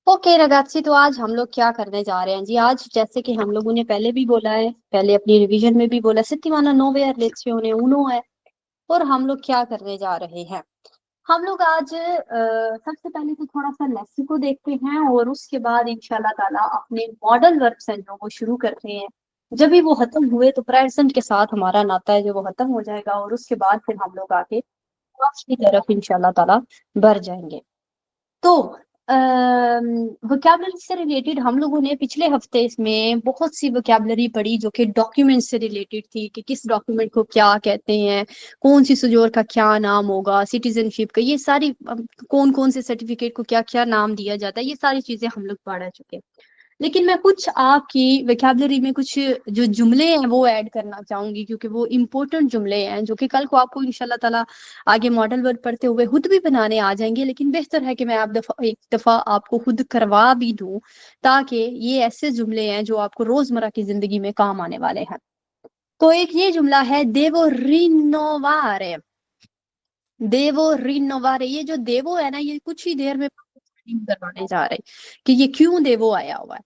Okay रगाची, तो आज हम लोग क्या करने जा रहे हैं जी। आज जैसे कि हम लोगों ने पहले भी बोला है, पहले अपनी रिवीजन में भी बोला, settimana nove lezione uno है। और हम लोग क्या करने जा रहे हैं, हम लोग आज सबसे पहले तो थोड़ा सा लेसन को देखते हैं और उसके बाद इंशाल्लाह ताला अपने मॉडल वर्ब्स हैं जो वो शुरू करते हैं। जब भी वो खत्म हुए तो प्रेजेंट के साथ हमारा नाता है जो वो खत्म हो जाएगा और उसके बाद फिर हम लोग आके पास्ट की तरफ इंशाल्लाह ताला बढ़ जाएंगे। तो वोकैबलरी से रिलेटेड हम लोगों ने पिछले हफ्ते इसमें बहुत सी वोकैबलरी पढ़ी जो कि डॉक्यूमेंट से रिलेटेड थी कि किस डॉक्यूमेंट को क्या कहते हैं, कौन सी सुजोर का क्या नाम होगा, सिटीजनशिप का, ये सारी कौन कौन से सर्टिफिकेट को क्या क्या नाम दिया जाता है, ये सारी चीजें हम लोग पढ़ चुके हैं। लेकिन मैं कुछ आपकी वोकैबलरी में कुछ जो जुमले हैं वो ऐड करना चाहूंगी क्योंकि वो इम्पोर्टेंट जुमले हैं जो कि कल को आपको इंशाल्लाह ताला आगे मॉडल वर्ड पढ़ते हुए खुद भी बनाने आ जाएंगे। लेकिन बेहतर है कि मैं आप एक दफा आपको खुद करवा भी दूं ताकि ये ऐसे जुमले हैं जो आपको रोजमर्रा की जिंदगी में काम आने वाले हैं। तो एक ये जुमला है, देवो रिनोवारे। देवो रिनोवारे, ये जो देवो है ना, ये कुछ ही देर में करवाने जा रहे हैं कि ये क्यों देवो आया हुआ है।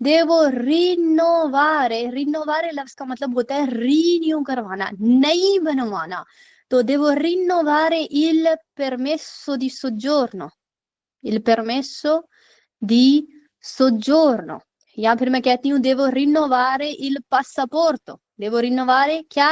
देवो रिनोवारे, रिनोवारे लफ्ज का मतलब होता है रीन्यू करवाना, नई बनवाना। तो devo rinnovare il permesso di soggiorno, il permesso di soggiorno। या फिर मैं कहती हूँ devo rinnovare il passaporto, devo rinnovare क्या,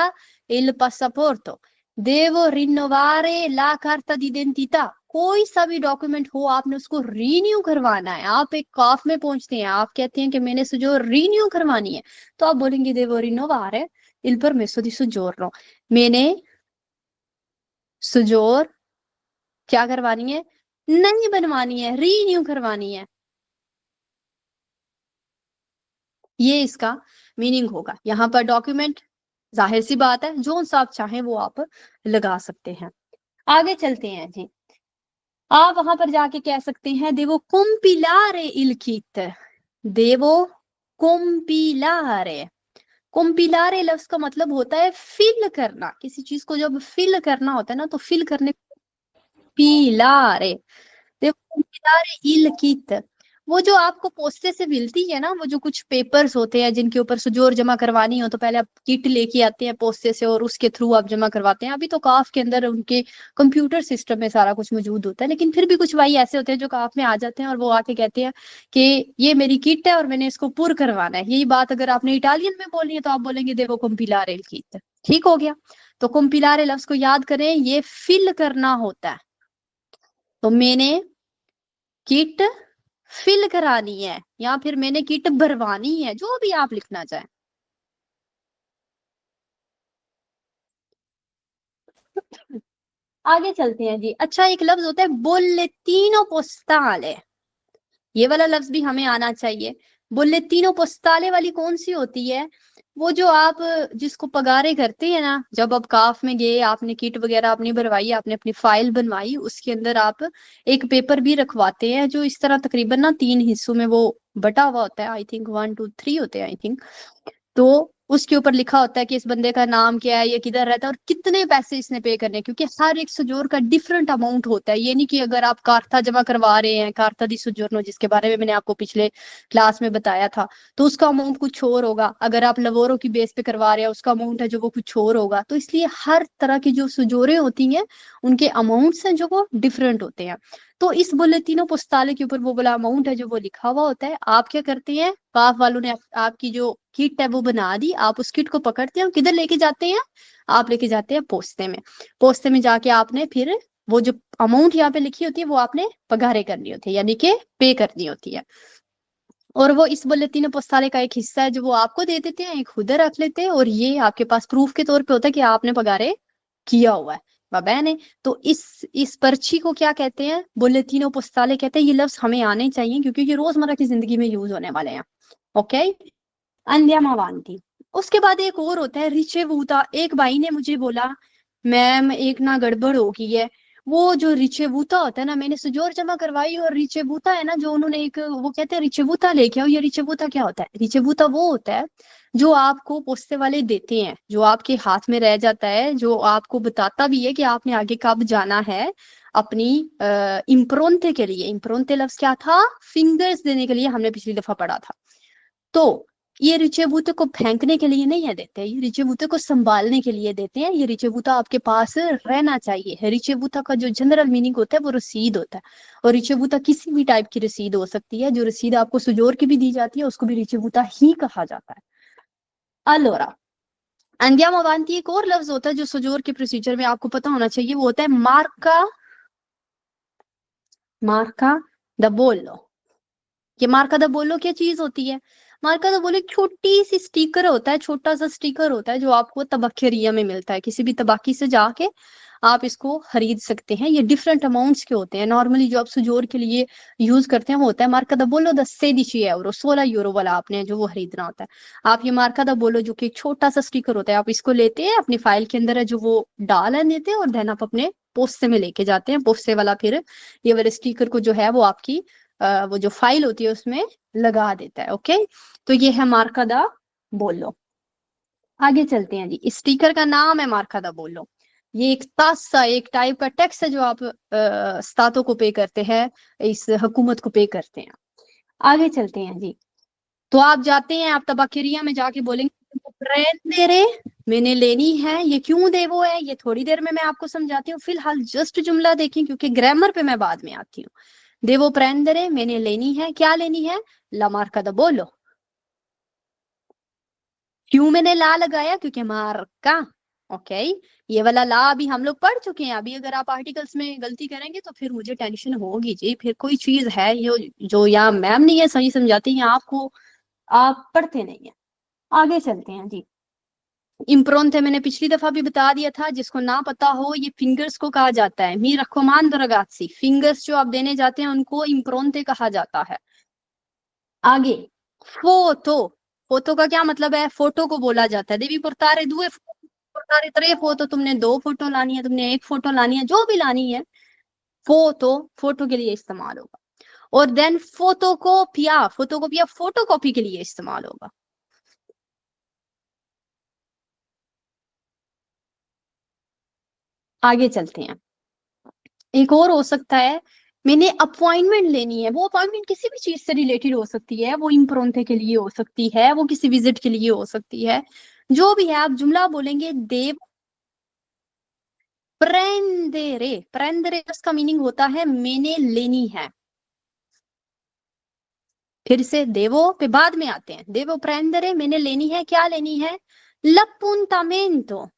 il passaporto। devo rinnovare la carta d'identità, कोई सा भी डॉक्यूमेंट हो आपने उसको रीन्यू करवाना है। आप एक कॉफ में पहुंचते हैं, आप कहते हैं कि मैंने जो रीन्यू करवानी है, तो आप बोलेंगे devo rinnovare il permesso di soggiorno। मैंने सुजोर क्या करवानी है, नहीं बनवानी है, रीन्यू करवानी है। ये इसका मीनिंग होगा। यहाँ पर डॉक्यूमेंट जाहिर सी बात है जो सा आप चाहें वो आप लगा सकते हैं। आगे चलते हैं जी। आप वहां पर जाके कह सकते हैं देवो compilare il kit, देवो compilare। compilare लफ्ज का मतलब होता है फिल करना। किसी चीज को जब फिल करना होता है ना तो फिल करने, पिलारे, देखो पिलारे इल कित। वो जो आपको पोस्टे से मिलती है ना, वो जो कुछ पेपर्स होते हैं जिनके ऊपर सुजोर जमा करवानी हो तो पहले आप किट लेके आते हैं पोस्टे से और उसके थ्रू आप जमा करवाते हैं। अभी तो काफ के अंदर उनके कंप्यूटर सिस्टम में सारा कुछ मौजूद होता है, लेकिन फिर भी कुछ भाई ऐसे होते हैं जो काफ में आ जाते हैं और वो आके कहते हैं कि ये मेरी किट है और मैंने इसको पुर करवाना है। यही बात अगर आपने इटालियन में बोलनी है तो आप बोलेंगे देखो कंपिलारे इल कित। ठीक हो गया। तो कंपिलारे लफ्ज को याद करें, ये फिल करना होता है। तो मैंने किट फिल करानी है या फिर मैंने किट भरवानी है, जो भी आप लिखना चाहें। आगे चलते हैं जी। अच्छा, एक लफ्ज होता है बोलेटिनो पोस्टाले, ये वाला लफ्ज भी हमें आना चाहिए। बुलेटिनो पोस्टाले वाली कौन सी होती है, वो जो आप जिसको पगारे करते हैं ना, जब आप काफ में गए, आपने किट वगैरह अपनी भरवाई, आपने अपनी फाइल बनवाई, उसके अंदर आप एक पेपर भी रखवाते हैं जो इस तरह तकरीबन ना 3 हिस्सों में वो बटा हुआ होता है। आई थिंक 1 2 3 होते हैं आई थिंक। तो उसके ऊपर लिखा होता है कि इस बंदे का नाम क्या है, ये किधर रहता है और कितने पैसे इसने पे करने हैं, क्योंकि हर एक सुजोर का डिफरेंट अमाउंट होता है। ये नहीं कि अगर आप कार्ता जमा करवा रहे हैं, कार्ता दी सुजोरनो जिसके बारे में मैंने आपको पिछले क्लास में बताया था, तो उसका अमाउंट कुछ और होगा। अगर आप लवोरो की बेस पे करवा रहे हैं उसका अमाउंट है जो वो कुछ और होगा। तो इसलिए हर तरह की जो सुजोरें होती हैं उनके अमाउंट्स हैं जो वो डिफरेंट होते हैं। तो इस बुलेटिनो पुस्ताले के ऊपर वो वाला अमाउंट है जो वो लिखा हुआ होता है। आप क्या करते हैं, काफ वालों ने आपकी जो किट है वो बना दी, आप उस किट को पकड़ते हैं, किधर लेके जाते हैं, आप लेके जाते हैं पोस्ते में। पोस्ते में जाके आपने फिर वो जो अमाउंट यहाँ पे लिखी होती है वो आपने पगारे करनी होती है, यानी कि पे करनी होती है। और वो इस बुलेटिन पोस्ताले का एक हिस्सा है जो वो आपको दे देते हैं, एक खुद रख लेते हैं और ये आपके पास प्रूफ के तौर पे होता है कि आपने पगारे किया हुआ है बाबा ने। तो इस पर्ची को क्या कहते हैं, बुलेटिनो पोस्ताले कहते हैं। ये लफ्ज हमें आने चाहिए क्योंकि ये रोजमर्रा की जिंदगी में यूज होने वाले हैं। ओके, अंदियामा वांती। उसके बाद एक और होता है रिचेवूता। एक भाई ने मुझे बोला मैम एक ना गड़बड़ हो गई है, वो जो रिचेवूता होता है ना, मैंने सुजोर जमा करवाई और रिचेवूता है ना जो उन्होंने एक वो कहते हैं रिचेवूता लेके आओ। ये रिचेवूता क्या होता है, रिचेवूता वो होता है जो आपको पोस्ते वाले देते हैं, जो आपके हाथ में रह जाता है, जो आपको बताता भी है कि आपने आगे कब जाना है। अपनी इम्प्रोंते के लिए। इम्प्रोंते लफ्ज क्या था? फिंगर्स देने के लिए, हमने पिछली दफा पढ़ा था। तो ये रिचेबूते को फेंकने के लिए नहीं है देते, ये रिचेबूते को संभालने के लिए देते हैं। ये रिचेबूता आपके पास रहना चाहिए। रिचेबूता का जो जनरल मीनिंग होता है वो रसीद होता है, और रिचेबूता किसी भी टाइप की रसीद हो सकती है। जो रसीद आपको सुजोर की भी दी जाती है उसको भी रिचेबूता ही कहा जाता है। अलोरा अंदियाम अवांती एक और लफ्ज होता है जो सुजोर के प्रोसीजर में आपको पता होना चाहिए, वो होता है मार्का। मार्का द बोलो। ये मार्का द बोलो क्या चीज होती है? मार्का द बोलो एक छोटी सी स्टिकर होता है, छोटा सा स्टिकर होता है जो आपको तबक्केरिया में मिलता है। किसी भी तबाकी से जाके आप इसको खरीद सकते हैं। ये डिफरेंट अमाउंट्स के होते हैं। नॉर्मली जो आप सुजोर के लिए यूज करते हैं वो होता है मार्का द बोलो 10 से 16 यूरो, 16 यूरो वाला आपने जो वो खरीदना होता है। आप ये मार्का द बोलो जो कि एक छोटा सा स्टिकर होता है, आप इसको लेते हैं, अपनी फाइल के अंदर है जो वो डाल देते हैं, और देन आप अपने पोस्ते में लेके जाते हैं। पोस्ते वाला फिर ये वाले स्टिकर को जो है वो आपकी वो जो फाइल होती है उसमें लगा देता है। ओके, तो ये है मार्का दा बोलो। आगे चलते हैं जी। इस स्टिकर का नाम है मार्का दा बोलो। ये एक तासा, एक टाइप का टैक्स है जो आप स्तातों को पे करते हैं, इस हुकूमत को पे करते हैं। आगे चलते हैं जी। तो आप जाते हैं, आप तबाकेरिया में जाके बोलेंगे दे रे, मैंने लेनी है। ये क्यों दे वो है ये थोड़ी देर में मैं आपको समझाती हूँ। फिलहाल जस्ट जुमला देखें क्योंकि ग्रामर पे मैं बाद में आती हूँ। देवो प्रेंदरे, मैंने लेनी है। क्या लेनी है? ला मार्का दा बोलो। क्यों मैंने ला लगाया? क्योंकि मार्का। ओके, ये वाला ला अभी हम लोग पढ़ चुके हैं। अभी अगर आप आर्टिकल्स में गलती करेंगे तो फिर मुझे टेंशन होगी जी, फिर कोई चीज है ये जो या मैम नहीं है सही समझाती है आपको, आप पढ़ते नहीं है। आगे चलते हैं जी। इम्प्रोंते मैंने पिछली दफा भी बता दिया था, जिसको ना पता हो, ये फिंगर्स को कहा जाता है। मी रखोमान दरगासी, फिंगर्स जो आप देने जाते हैं उनको इम्प्रोंते कहा जाता है। आगे फोटो। फोटो का क्या मतलब है? फोटो को बोला जाता है देवी पुरतारे दुए पुरतारे त्रे फोटो। तुमने 2 फोटो लानी है, तुमने 1 फोटो लानी है, जो भी लानी है, फोटो फोटो के लिए इस्तेमाल होगा। और देन फोटोकॉपिया, फोटोकॉपिया फोटोकॉपी के लिए इस्तेमाल होगा। आगे चलते हैं। एक और हो सकता है, मैंने अपॉइंटमेंट लेनी है। वो अपॉइंटमेंट किसी भी चीज से रिलेटेड हो सकती है, वो इम्प्रोंते के लिए हो सकती है, वो किसी विजिट के लिए हो सकती है, जो भी है। आप जुमला बोलेंगे देव प्रेंदेरे। प्रेंदेरे उसका मीनिंग होता है मैंने लेनी है। फिर से देवो पे बाद में आते हैं। देवो प्रेंदेरे, मैंने लेनी है। क्या लेनी है? लपूंतामेंतो।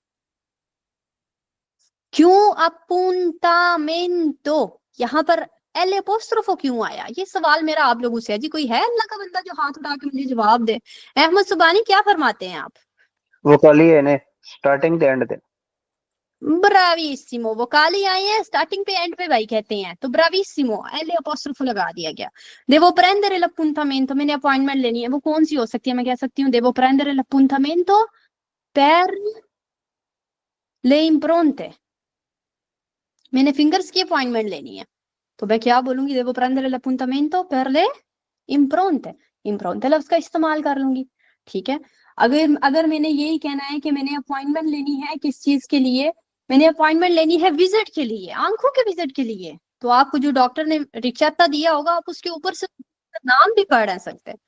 क्यों अपूंतामेंतो? यहाँ पर एल एपोस्ट्रोफो क्यों आया? ये सवाल मेरा आप लोगों से है जी। कोई है अल्लाह का बंदा जो हाथ उठा के मुझे जवाब दे? अहमद सुबानी क्या फरमाते हैं आप? वोकाली है ने स्टार्टिंग ते एंड ते। ब्रावीसिमो। वो काली आई है स्टार्टिंग पे एंड पे भाई कहते हैं, तो ब्रावीसिमो एल एपोस्ट्रोफो लगा दिया गया। देवो प्रेंदरे लपूंतामेंतो, मैंने अपॉइंटमेंट लेनी है। वो कौन सी हो सकती है? मैं कह सकती हूँ देवो प्रेंदरे लपूंतामेंतो per le impronte। मैंने फिंगर्स की अपॉइंटमेंट लेनी है, तो मैं क्या बोलूंगी? devo prendere l'appuntamento per le impronte। impronte लफ्ज का इस्तेमाल कर लूंगी। ठीक है। अगर अगर मैंने यही कहना है कि मैंने अपॉइंटमेंट लेनी है किस चीज के लिए, मैंने अपॉइंटमेंट लेनी है विजिट के लिए, आंखों के विजिट के लिए, तो आपको जो डॉक्टर ने रिचाता दिया होगा आप उसके ऊपर से नाम भी पढ़ सकते हैं।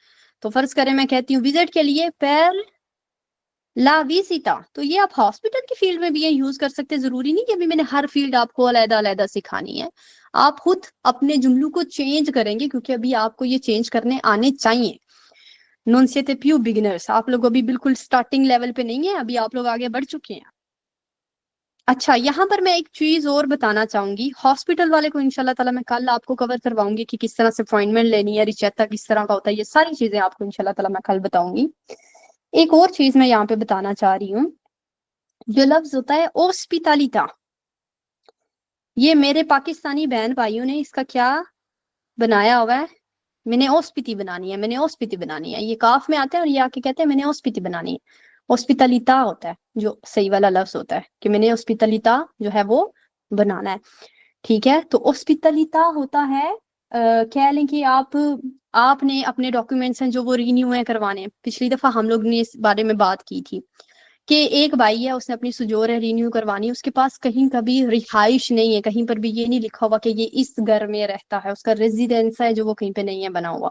तो फर्ज करें मैं कहती हूँ विजिट के लिए per ला विजिटा, तो ये आप हॉस्पिटल की फील्ड में भी ये यूज कर सकते हैं। जरूरी नहीं कि अभी मैंने हर फील्ड आपको अलग अलग सिखानी है। आप खुद अपने जुमलों को चेंज करेंगे क्योंकि अभी आपको ये चेंज करने आने चाहिए। नॉन सिete più बिगिनर्स, आप लोग अभी बिल्कुल स्टार्टिंग लेवल पे नहीं है, अभी आप लोग आगे बढ़ चुके हैं। अच्छा, यहाँ पर मैं एक चीज और बताना चाहूंगी। हॉस्पिटल वाले को इंशाल्लाह ताला मैं कल आपको कवर करवाऊंगी कि किस तरह से अपॉइंटमेंट लेनी है, रिचेता किस तरह का होता है, ये सारी चीजें आपको इंशाल्लाह ताला मैं कल बताऊंगी। एक और चीज मैं यहाँ पे बताना चाह रही हूँ, जो लफ्ज होता है ओस्पिटालिटा। ये मेरे पाकिस्तानी बहन भाइयों ने इसका क्या बनाया हुआ है? मैंने ओस्पिटी बनानी है, मैंने ओस्पिटी बनानी है। ये काफ में आता है और ये आके कहते हैं मैंने ओस्पिटी बनानी है। हॉस्पिटलिता होता है जो सही वाला लफ्ज होता है कि मैंने हॉस्पिटलिता जो है वो बनाना है। ठीक है, तो हॉस्पिटलिता होता है कह लें कि आपने अपने डॉक्यूमेंट्स हैं जो वो रीन्यू है करवाने। पिछली दफा हम लोग ने इस बारे में बात की थी कि एक भाई है, उसने अपनी सुजोर है रिन्यू करवानी है, उसके पास कहीं कभी रिहाइश नहीं है, कहीं पर भी ये नहीं लिखा हुआ कि ये इस घर में रहता है, उसका रेजिडेंस है जो वो कहीं पे नहीं है बना हुआ।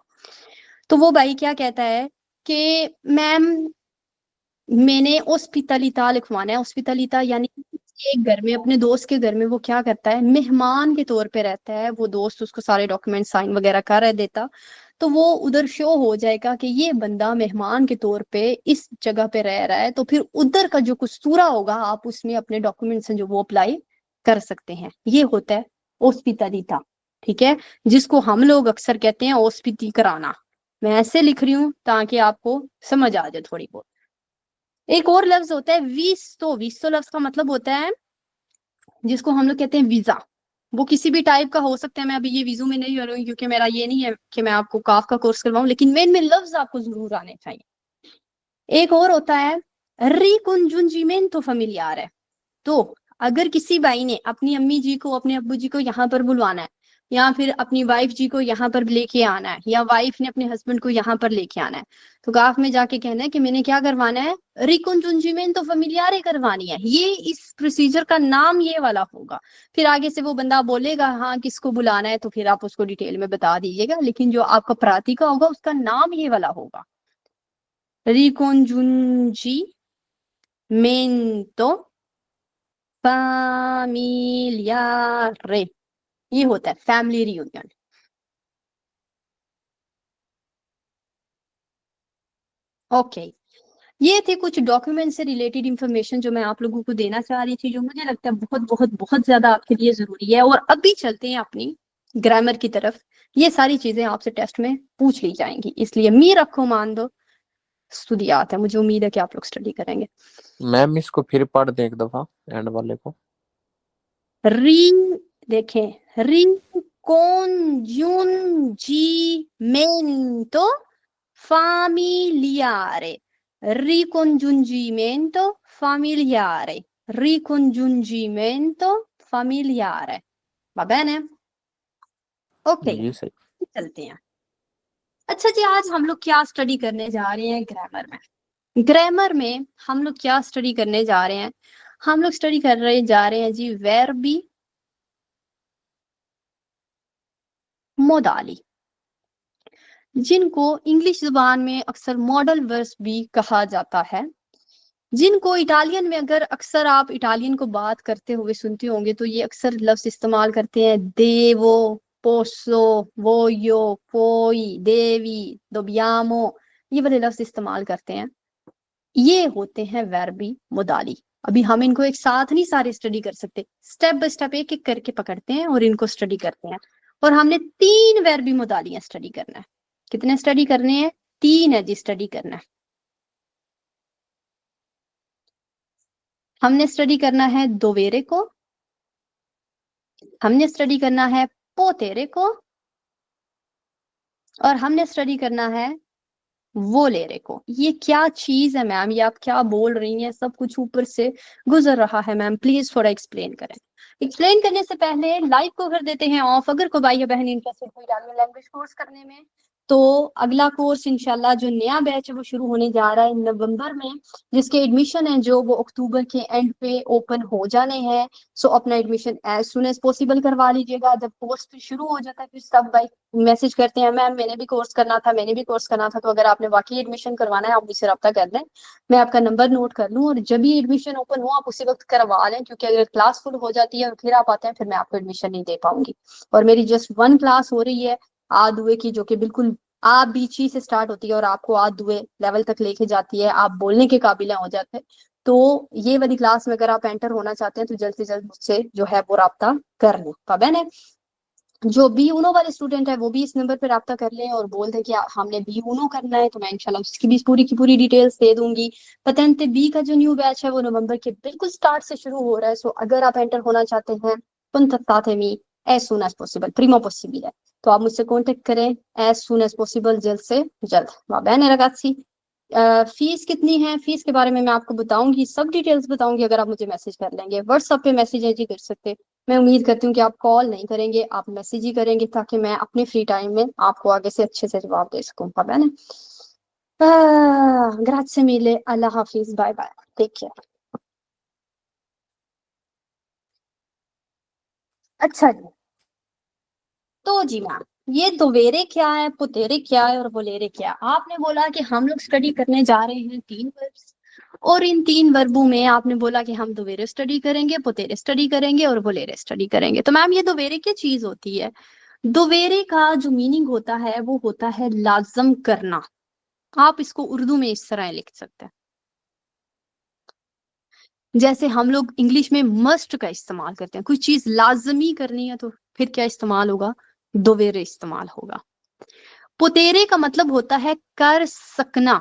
तो वो भाई क्या कहता है कि मैम मैंने हॉस्पिटलिता लिखवाना है। हॉस्पिटलिता यानी एक घर में, अपने दोस्त के घर में वो क्या करता है, मेहमान के तौर पे रहता है, वो दोस्त उसको सारे डॉक्यूमेंट साइन वगैरह कर देता, तो वो उधर शो हो जाएगा कि ये बंदा मेहमान के तौर पे इस जगह पे रह रहा है, तो फिर उधर का जो कुस्तूरा होगा आप उसमें अपने डॉक्यूमेंट्स हैं जो वो अप्लाई कर सकते हैं। ये होता है हॉस्पिटलिता, ठीक है, जिसको हम लोग अक्सर कहते हैं हॉस्पिटल कराना। मैं ऐसे लिख रही हूँ ताकि आपको समझ आ जाए थोड़ी बहुत। एक और लफ्ज होता है वीस्तो। वीस्तो लफ्ज का मतलब होता है जिसको हम लोग कहते हैं वीजा। वो किसी भी टाइप का हो सकता है, मैं अभी ये वीजू में नहीं कर रही हूँ क्योंकि मेरा ये नहीं है कि मैं आपको काफ का कोर्स करवाऊं, लेकिन मेन में लफ्ज आपको जरूर आने चाहिए। एक और होता है रिकंजुंजीमेंटो फैमिलियारे। तो अगर किसी भाई ने अपनी अम्मी जी को, अपने अब्बू जी को यहाँ पर बुलवाना है, या फिर अपनी वाइफ जी को यहाँ पर लेके आना है, या वाइफ ने अपने हस्बैंड को यहाँ पर लेके आना है, तो गाफ में जाके कहना है कि मैंने क्या करवाना है, रिकंजुंजीमेंटो फैमिलियारे करवानी है। ये इस प्रोसीजर का नाम ये वाला होगा। फिर आगे से वो बंदा बोलेगा हाँ किसको बुलाना है, तो फिर आप उसको डिटेल में बता दीजिएगा, लेकिन जो आपका प्रातिका होगा उसका नाम ये वाला होगा, रिकंजुंजीमेंटो फैमिलियारे। ये होता है फैमिली रियूनियन। ओके, ये थे कुछ डॉक्यूमेंट से रिलेटेड इंफॉर्मेशन जो मैं आप लोगों को देना चाह रही थी, जो मुझे लगता है बहुत बहुत बहुत ज्यादा आपके लिए जरूरी है। और अभी चलते हैं अपनी ग्रामर की तरफ। ये सारी चीजें आपसे टेस्ट में पूछ ली जाएंगी, इसलिए मी रखो मान दो स्तुतियात है। मुझे उम्मीद है कि आप लोग स्टडी करेंगे। मैम इसको फिर पढ़ दें एक दफा, एंड वाले को। री, देखें, ricongiungimento familiare, ricongiungimento familiare, ricongiungimento familiare। va bene? Okay, जी सही। चलते हैं। अच्छा जी, आज हम लोग क्या स्टडी करने जा रहे हैं ग्रामर में? ग्रामर में हम लोग क्या स्टडी करने जा रहे हैं? हम लोग स्टडी कर रहे जा रहे हैं जी वर्बी मोडाली, जिनको इंग्लिश जुबान में अक्सर मॉडल वर्ब्स भी कहा जाता है, जिनको इटालियन में अगर अक्सर आप इटालियन को बात करते हुए सुनते होंगे तो ये अक्सर लफ्ज इस्तेमाल करते हैं देवो, पोसो, वोयो, पोई, देवी, दोबियामो, ये वाले लफ्ज इस्तेमाल करते हैं। ये होते हैं वर्बी मोडाली। अभी हम इनको एक साथ नहीं सारे स्टडी कर सकते, स्टेप बाय स्टेप एक एक करके पकड़ते हैं और इनको स्टडी करते हैं। और हमने 3 वर्बी मोडालियां स्टडी करना है। कितने स्टडी करने हैं? 3 है जी स्टडी करना है। हमने स्टडी करना है दोवेरे को, हमने स्टडी करना है पोतेरे को, और हमने स्टडी करना है वो लेरे को। ये क्या चीज है मैम, ये आप क्या बोल रही हैं, सब कुछ ऊपर से गुजर रहा है मैम, प्लीज थोड़ा एक्सप्लेन करें। एक्सप्लेन करने से पहले लाइव को कर देते हैं ऑफ। अगर कोई भाई या बहन इंटरेस्टेड कोई इटालियन लैंग्वेज कोर्स करने में, तो अगला कोर्स इंशाल्लाह जो नया बैच है वो शुरू होने जा रहा है नवंबर में, जिसके एडमिशन है जो वो अक्टूबर के एंड पे ओपन हो जाने हैं। सो अपना admission as soon as possible करवा लीजिएगा। जब कोर्स शुरू हो जाता है फिर सब भाई मैसेज करते हैं मैम मैंने भी कोर्स करना था, मैंने भी कोर्स करना था। तो अगर आपने वाकई एडमिशन करवाना है आप मुझसे रब्ता कर लें, मैं आपका नंबर नोट कर लूँ, और जब भी एडमिशन ओपन हो आप उसी वक्त करवा लें, क्योंकि अगर क्लास फुल हो जाती है और फिर आप आते हैं फिर मैं आपको एडमिशन नहीं दे पाऊंगी। और मेरी जस्ट 1 क्लास हो रही है आध दुए की, जो कि बिल्कुल आप बीची से स्टार्ट होती है और आपको आध दुए लेवल तक लेके जाती है, आप बोलने के काबिल हो जाते हैं। तो ये वाली क्लास में अगर आप एंटर होना चाहते हैं तो जल्द से जल्द मुझसे जो है वो राब्ता कर लें। पाबे ने जो बी ऊनो वाले स्टूडेंट है वो भी इस नंबर पर राब्ता कर लें और बोल दें कि हमने बी ऊनो करना है, तो मैं इंशाल्लाह उसकी भी पूरी की पूरी डिटेल्स दे दूंगी। पतंते बी का जो न्यू बैच है वो नवंबर के बिल्कुल स्टार्ट से शुरू हो रहा है। सो अगर आप एंटर होना चाहते हैं contattatemi as soon as possible, प्रीमा पॉसिबल है, तो आप मुझसे कांटेक्ट करें एज सुन एज पॉसिबल, जल्द से जल्द। वाह बहन रगासी, फीस कितनी है, फीस के बारे में मैं आपको बताऊंगी, सब डिटेल्स बताऊंगी अगर आप मुझे मैसेज कर लेंगे। व्हाट्सएप पे मैसेज है जी कर सकते। मैं उम्मीद करती हूँ कि आप कॉल नहीं करेंगे, आप मैसेज ही करेंगे, ताकि मैं अपने फ्री टाइम में आपको आगे से अच्छे से जवाब दे सकूँ। है ना? ग्राzie मिले, अल्लाह हाफिज, बाय बाय, टेक केयर। अच्छा जी, तो जी मैम, ये दोवेरे क्या है, पुतेरे क्या है और बोलेरे क्या है? आपने बोला कि हम लोग स्टडी करने जा रहे हैं 3 वर्ब्स, और इन 3 वर्बों में आपने बोला कि हम दोवेरे स्टडी करेंगे, पुतेरे स्टडी करेंगे और बोलेरे स्टडी करेंगे। तो मैम, ये दोवेरे क्या चीज होती है? दोवेरे का जो मीनिंग होता है वो होता है लाजम करना। आप इसको उर्दू में इस तरह लिख सकते हैं, जैसे हम लोग इंग्लिश में मस्ट का इस्तेमाल करते हैं, कोई चीज लाजमी करनी है तो फिर क्या इस्तेमाल होगा? दोवेरे इस्तेमाल होगा। पुतेरे का मतलब होता है कर सकना,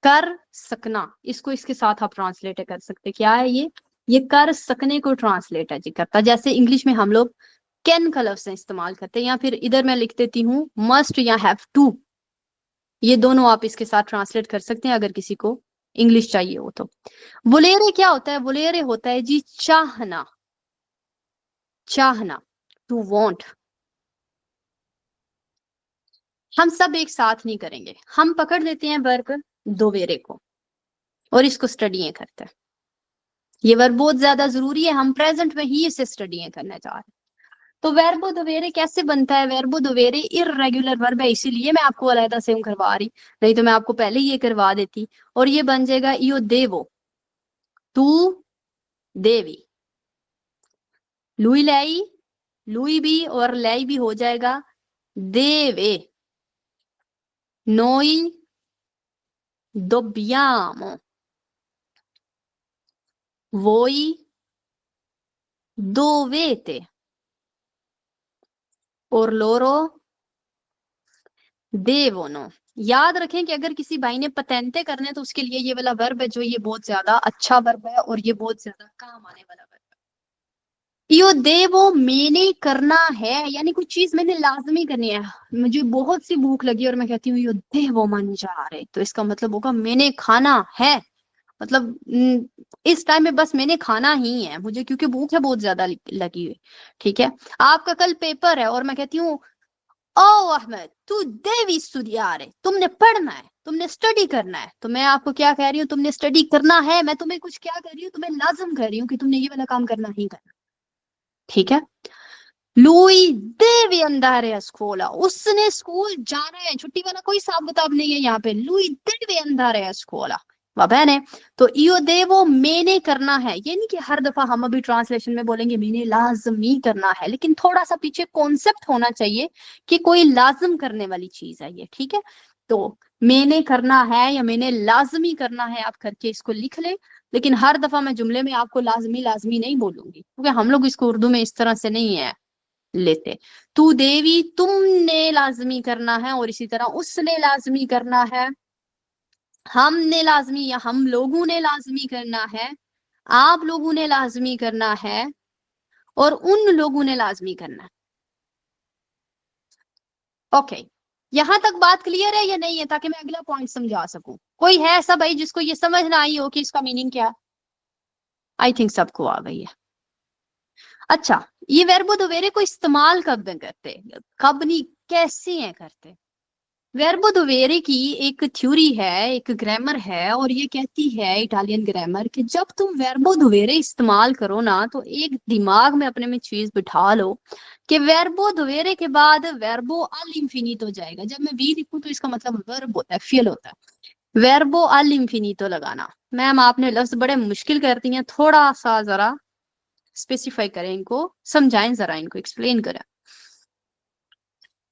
कर सकना। इसको इसके साथ आप ट्रांसलेट कर सकते, क्या है ये कर सकने को ट्रांसलेट है जी करता। जैसे इंग्लिश में हम लोग कैन का लफ्ज इस्तेमाल करते हैं, या फिर इधर मैं लिख देती हूँ मस्ट या हैव टू। ये दोनों आप इसके साथ ट्रांसलेट कर सकते हैं अगर किसी को इंग्लिश चाहिए हो तो। बुलेरे क्या होता है? बुलेरे होता है जी चाहना, चाहना, टू वांट। हम सब एक साथ नहीं करेंगे, हम पकड़ लेते हैं वर्ब दोवेरे को और इसको स्टडी करते हैं। ये वर्ब बहुत ज्यादा जरूरी है, हम प्रेजेंट में ही इसे स्टडी करने जा रहे हैं। तो वर्बो दोवेरे कैसे बनता है? वर्बो दोवेरे इर्रेगुलर वर्ब है, इसीलिए मैं आपको अलहदा से करवा रही, नहीं तो मैं आपको पहले ही ये करवा देती। और ये बन जाएगा इयो देवो, तू देवी, लुई लाई, लुई भी और लाई भी हो जाएगा देवे, नोई dobbiamo, voi dovete और loro devono। याद रखें कि अगर किसी भाई ने पतेंते करने तो उसके लिए ये वाला वर्ब है जो ये बहुत ज्यादा अच्छा वर्ब है और ये बहुत ज्यादा काम आने वाला वर्ब है। यो देवो मैंने करना है, यानी कुछ चीज मैंने लाजमी करनी है। मुझे बहुत सी भूख लगी और मैं कहती हूँ यो देवो mangiare, तो इसका मतलब होगा मैंने खाना है। मतलब इस टाइम में बस मैंने खाना ही है मुझे, क्योंकि भूख है बहुत ज्यादा लगी हुई। ठीक है, आपका कल पेपर है और मैं कहती हूँ ओ अहमद तू देवी studiare, तुमने पढ़ना है, तुमने स्टडी करना है। तो मैं आपको क्या कह रही हूँ? तुमने स्टडी करना है, मैं तुम्हें कुछ क्या कर रही हूँ? तुम्हें लाजम कर रही हूँ कि तुमने ये वाला काम करना ही करना। ठीक है, लुई देवी अंधारे स्कूल, उसने स्कूल जाना है, छुट्टी वाला कोई हिसाब किताब नहीं है यहाँ पे। लुई देवी अंधारे स्कूल, वाह बहन। तो इयो देवो मैंने करना है, ये नहीं कि हर दफा हम अभी ट्रांसलेशन में बोलेंगे मैंने लाजमी करना है, लेकिन थोड़ा सा पीछे कॉन्सेप्ट होना चाहिए कि कोई लाजम करने वाली चीज है ये। ठीक है, तो मैंने करना है या मैंने लाजमी करना है, आप करके इसको लिख ले। लेकिन हर दफा मैं जुमले में आपको लाजमी लाजमी नहीं बोलूंगी, क्योंकि हम लोग इसको उर्दू में इस तरह से नहीं है लेते। तू देवी तुमने लाजमी करना है, और इसी तरह उसने लाजमी करना है, हमने लाजमी या हम लोगों ने लाजमी करना है, आप लोगों ने लाजमी करना है, और उन लोगों ने लाजमी करना है। ओके, यहां तक बात क्लियर है या नहीं है, ताकि मैं अगला पॉइंट समझा सकूं? कोई है ऐसा भाई जिसको ये समझ ना आई हो कि इसका मीनिंग क्या है? आई थिंक सबको आ गई है। अच्छा, ये वर्बो दोवेरे को इस्तेमाल कब करते, कब नहीं, कैसे हैं करते? वर्बो दोवेरे की एक थ्योरी है, एक ग्रामर है, और ये कहती है इटालियन ग्रामर कि जब तुम वर्बो दोवेरे इस्तेमाल करो ना, तो एक दिमाग में अपने में चीज बिठा लो कि वर्बो दोवेरे के बाद वर्बो अल इंफिनितो जाएगा। जब मैं वी लिखूं तो इसका मतलब वर्ब होता है, फेल होता है। वर्बो अल इंफिनितो लगाना। मैम आपने लफ्ज बड़े मुश्किल कर दिए हैं, थोड़ा सा जरा स्पेसिफाई करें, इनको समझाएं, जरा इनको एक्सप्लेन करें।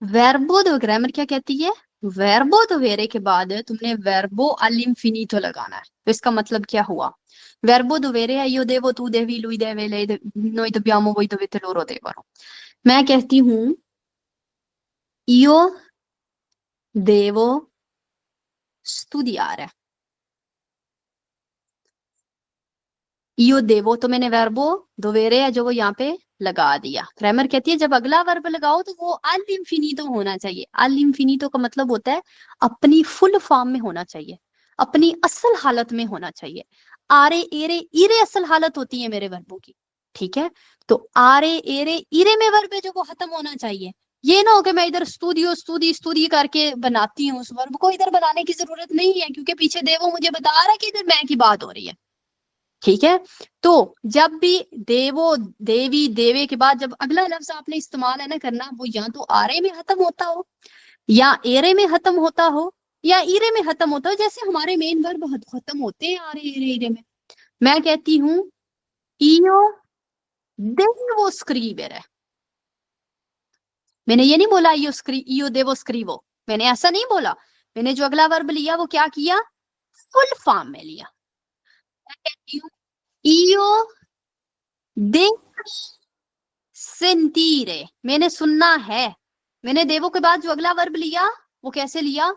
वर्बो दो ग्रामर क्या कहती है? वर्बो दोवेरे के बाद तुमने वर्बो अल इंफिनिटो लगाना है। तो इसका मतलब क्या हुआ? वर्बो दोवेरे है io devo, tu devi, lui deve, noi dobbiamo, voi dovete, loro devono। मैं कहती हूँ io devo studiare, io devo, तो मैंने वर्बो दोवेरे है जो वो यहाँ पे लगा दिया। ग्रामर कहती है जब अगला वर्ब लगाओ तो वो अल इंफिनिटो होना चाहिए। अल इंफिनिटो का मतलब होता है अपनी फुल फॉर्म में होना चाहिए, अपनी असल हालत में होना चाहिए। आरे एरे इरे असल हालत होती है मेरे वर्बों की। ठीक है, तो आरे एरे इरे में वर्ब है जो वो खत्म होना चाहिए। ये ना हो कि मैं इधर स्तुदियो स्तुदी स्तुदी करके बनाती हूँ उस वर्ब को, इधर बनाने की जरूरत नहीं है क्योंकि पीछे देवो मुझे बता रहा है कि इधर मैं की बात हो रही है। ठीक है, तो जब भी देवो देवी देवे के बाद जब अगला लफ्ज आपने इस्तेमाल है ना करना, वो या तो आरे में खत्म होता हो, या एरे में खत्म होता हो, या ईरे में खत्म होता हो, जैसे हमारे मेन वर्ब खत्म होते हैं आरे एरे ईरे में। मैं कहती हूँ io devo scrivere। मैंने ये नहीं बोला io devo scrivo, मैंने ऐसा नहीं बोला। मैंने जो अगला वर्ब लिया वो क्या किया, फुल फॉर्म में लिया। मैं कहती हूँ io devo sentire, मैंने सुनना है। मैंने देवो के बाद जो अगला वर्ब लिया वो कैसे लिया,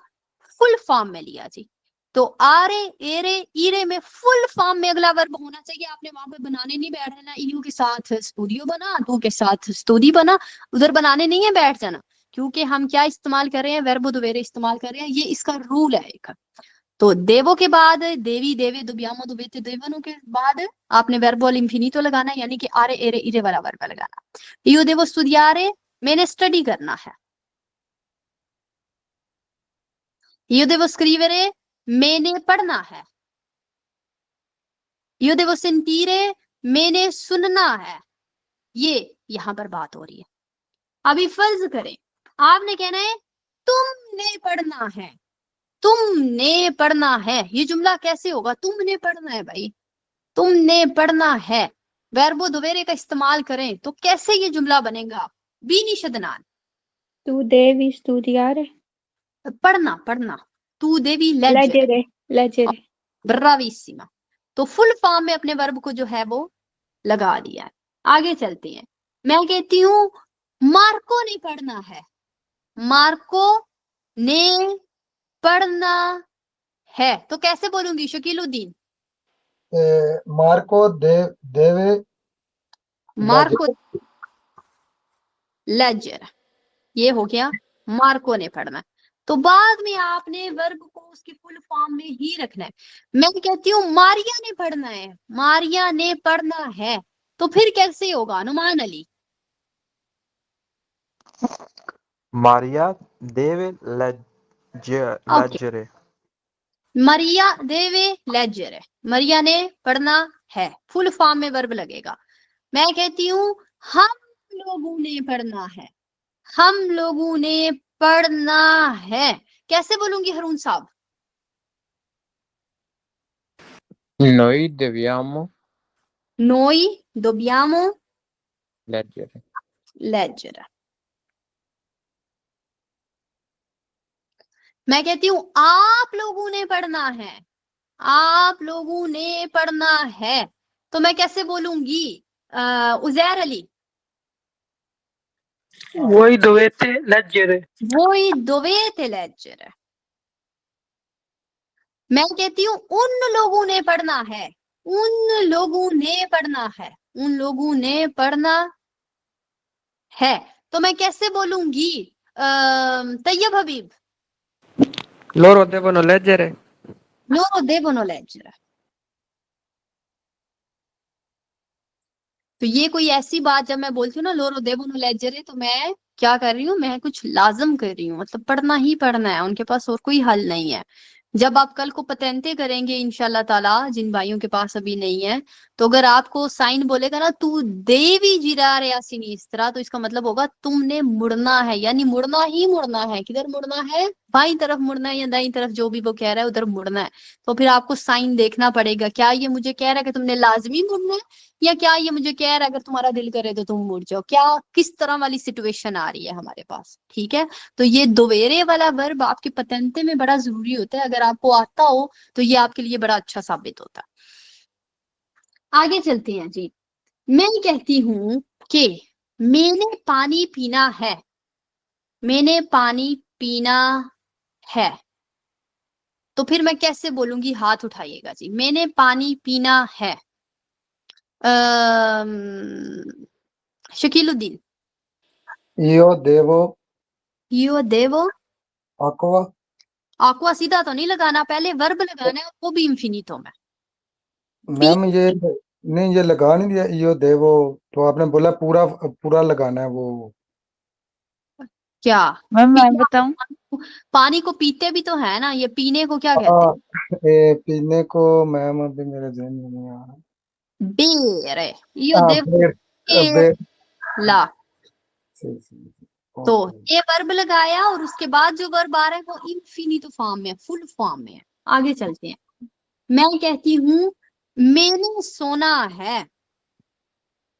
फुल फॉर्म में लिया जी। तो आरे एरे ईरे में फुल फॉर्म में अगला वर्ब होना चाहिए। आपने वहां पे बनाने नहीं बैठना, ईयू के साथ स्टूडियो बना, तो के साथ स्तुति बना, उधर बनाने नहीं है बैठ जाना, क्योंकि हम क्या इस्तेमाल कर रहे हैं, वर्ब दुवेरे इस्तेमाल कर रहे हैं, ये इसका रूल है एक। तो देवो के बाद देवी देवे दुबियामो दुबेते देवनो के बाद आपने वर्बो इंफिनिटो लगाना है, यानी कि आरे एरे इरे वाला वर्ब लगाना। io devo studiare, मैंने स्टडी करना है। io devo scrivere, मैंने पढ़ना है। io devo sentire, मैंने सुनना है। ये यहां पर बात हो रही है। अभी फर्ज करें आपने कहना है तुमने पढ़ना है, तुमने पढ़ना है। ये जुमला कैसे होगा, तुमने पढ़ना है भाई, तुमने पढ़ना है, वर्बो दुवेरे का इस्तेमाल करें तो कैसे ये जुमला बनेगा, बीनी शदनान, Tu devi studiare. पढ़ना पढ़ना, तू देवी लेजर, Leggere. Leggere. ब्रावीसिमा। तो फुल फॉर्म में अपने वर्ब को जो है वो लगा दिया है। आगे चलते हैं। मैं कहती हूँ मार्को ने पढ़ना है, मार्को ने पढ़ना है, तो कैसे बोलूंगी शकीलुद्दीन, मार्को देवे मार्को लेजर, ये हो गया मार्को ने पढ़ना है। तो बाद में आपने वर्ब को उसकी फुल फॉर्म में ही रखना है। मैं कहती हूँ मारिया ने पढ़ना है, मारिया ने पढ़ना है, तो फिर कैसे होगा अनुमान Ali, Maria deve okay leggere. मरिया देवे लेजर है, मरिया ने पढ़ना है, फुल फॉर्म में वर्ब लगेगा। मैं कहती हूँ हम लोगों ने पढ़ना है, हम लोगों ने पढ़ना है, कैसे बोलूंगी हरून साहब, Noi dobbiamo नोई dobbiamo leggere. leggere। मैं कहती हूँ आप लोगों ने पढ़ना है, आप लोगों ने पढ़ना है, तो मैं कैसे बोलूंगी Uzair Ali, Voi dovete leggere. voi dovete leggere। मैं कहती हूँ उन लोगों ने पढ़ना है, उन लोगों ने पढ़ना है, उन लोगों ने पढ़ना है, तो मैं कैसे बोलूंगी तैयब हबीब, Loro devono leggere. loro devono leggere। तो ये कोई ऐसी बात जब मैं बोलती हूँ ना लोरो देवोनो लेजरे, तो मैं क्या कर रही हूँ, मैं कुछ लाजम कर रही हूँ, मतलब पढ़ना ही पढ़ना है, उनके पास और कोई हल नहीं है। जब आप कल को पतेंते करेंगे इंशाल्लाह ताला, जिन भाइयों के पास अभी नहीं है, तो अगर आपको साइन बोलेगा ना तू देवी जिरा यासिनी इस तरह, तो इसका मतलब होगा तुमने मुड़ना है, यानी मुड़ना ही मुड़ना है। किधर मुड़ना है, बाईं तरफ मुड़ना है या दाईं तरफ, जो भी वो कह रहा है उधर मुड़ना है। तो फिर आपको साइन देखना पड़ेगा, क्या ये मुझे कह रहा है कि तुमने लाजमी मुड़ना है, या क्या ये मुझे कह रहा है अगर तुम्हारा दिल करे तो तुम मुड़ जाओ, क्या किस तरह वाली सिचुएशन आ रही है हमारे पास। ठीक है, तो ये दोवेरे वाला वर्ब आपके पतंते में बड़ा जरूरी होता है, अगर आपको आता हो तो ये आपके लिए बड़ा अच्छा साबित होता है। आगे चलते हैं जी। मैं कहती हूं कि मैंने पानी पीना है, मैंने पानी पीना है, तो फिर मैं कैसे बोलूंगी, हाथ उठाइएगा जी, मैंने पानी पीना है। Shakiluddin, io devo io devo, aqua aqua सीधा तो नहीं लगाना, पहले वर्ब लगाना है, वो भी इंफिनिटो में। मैम ये नहीं, ये लगा नहीं दिया io devo, तो आपने बोला पूरा पूरा लगाना है वो। क्या? मैम मैं बताऊं? पानी को पीते भी तो है ना, ये पीने को क्या कहते हाँ, हैं? पीने को मैम अभी मेरे ज़हन में नहीं आ रहा। बेर है यो हाँ, देव बेर बेर ला। सही। तो ओके। ये वर्ब लगाया और उसके बाद जो वर्ब आ रहा है वो इनफिनिटो फॉर्म में, फुल फॉर्म में है। आगे चलते हैं। मैं कहती हूँ मैंने सोना है,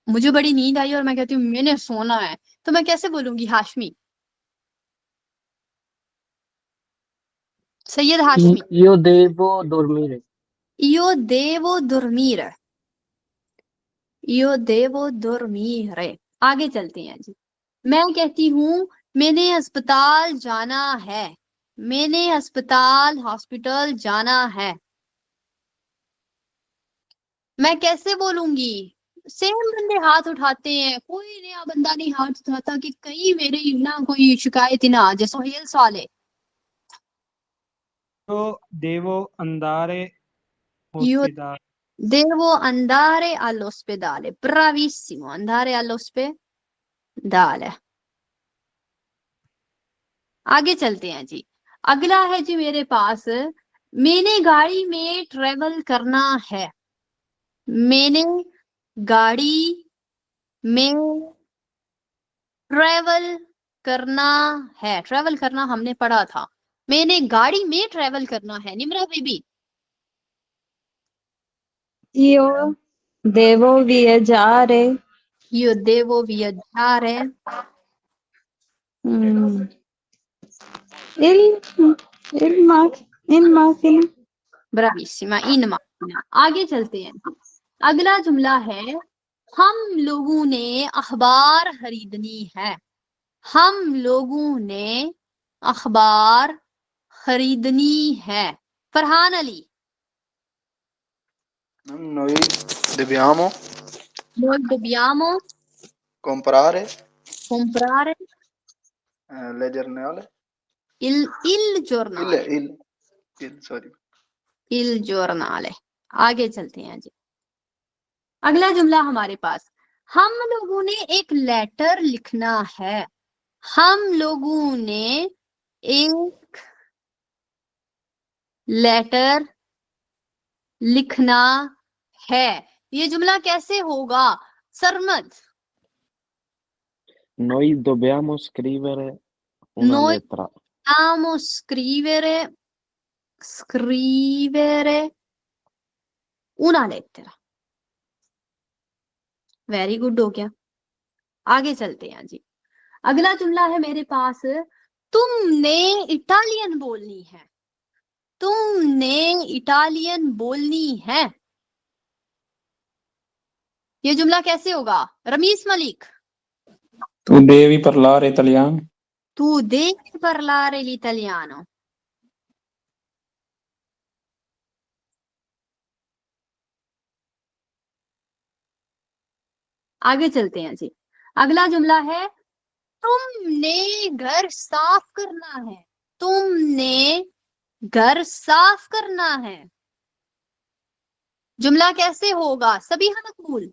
मुझे बड़ी नींद आई और मैं कहती हूँ मैंने सोना है, तो मैं कैसे बोलूंगी Hashmi? Syed Hashmi. Io devo dormire. Io devo dormire, io devo dormire। आगे चलते हैं जी। मैं कहती हूँ मैंने अस्पताल जाना है, मैंने अस्पताल हॉस्पिटल जाना है, मैं कैसे बोलूंगी? सेम बंदे हाथ उठाते हैं, कोई नया बंदा नहीं हाथ उठाता कि कहीं मेरे ना कोई शिकायत ही ना आ जाए। सोहेल साले। Io devo andare Io all'ospedale. devo andare all'ospedale, bravissimo, andare all'ospedale। आगे चलते हैं जी। अगला है जी मेरे पास, मैंने गाड़ी में ट्रेवल करना है, मैंने गाड़ी में ट्रेवल करना है। ट्रेवल करना हमने पढ़ा था, मैंने गाड़ी में ट्रेवल करना है। Nimra baby. io devo viaggiare io devo viaggiare mm, il, in macchina। bravissima, in macchina। आगे चलते हैं। अगला जुमला है, हम लोगों ने अखबार खरीदनी है, हम लोगों ने अखबार खरीदनी है। Farhan Ali. Noi dobbiamo Noi dobbiamo comprare comprare le giornale. il giornale, Sorry. il giornale। आगे चलते हैं जी। अगला जुमला हमारे पास, हम लोगों ने एक लेटर लिखना है, हम लोगों ने एक लेटर लिखना है। ये जुमला कैसे होगा Sarmad? Noi dobbiamo scrivere una Noi lettera. dobbiamo scrivere una lettera। Very good हो गया। आगे चलते हैं जी। अगला जुमला है मेरे पास, तुमने इटालियन बोलनी है, तुमने इटालियन बोलनी है। ये जुमला कैसे होगा Ramis Malik? Tu devi parlare italiano. Tu devi parlare l'italiano। आगे चलते हैं जी। अगला जुमला है, तुमने घर साफ करना है, तुमने घर साफ करना है। जुमला कैसे होगा सबीहा मकबूल?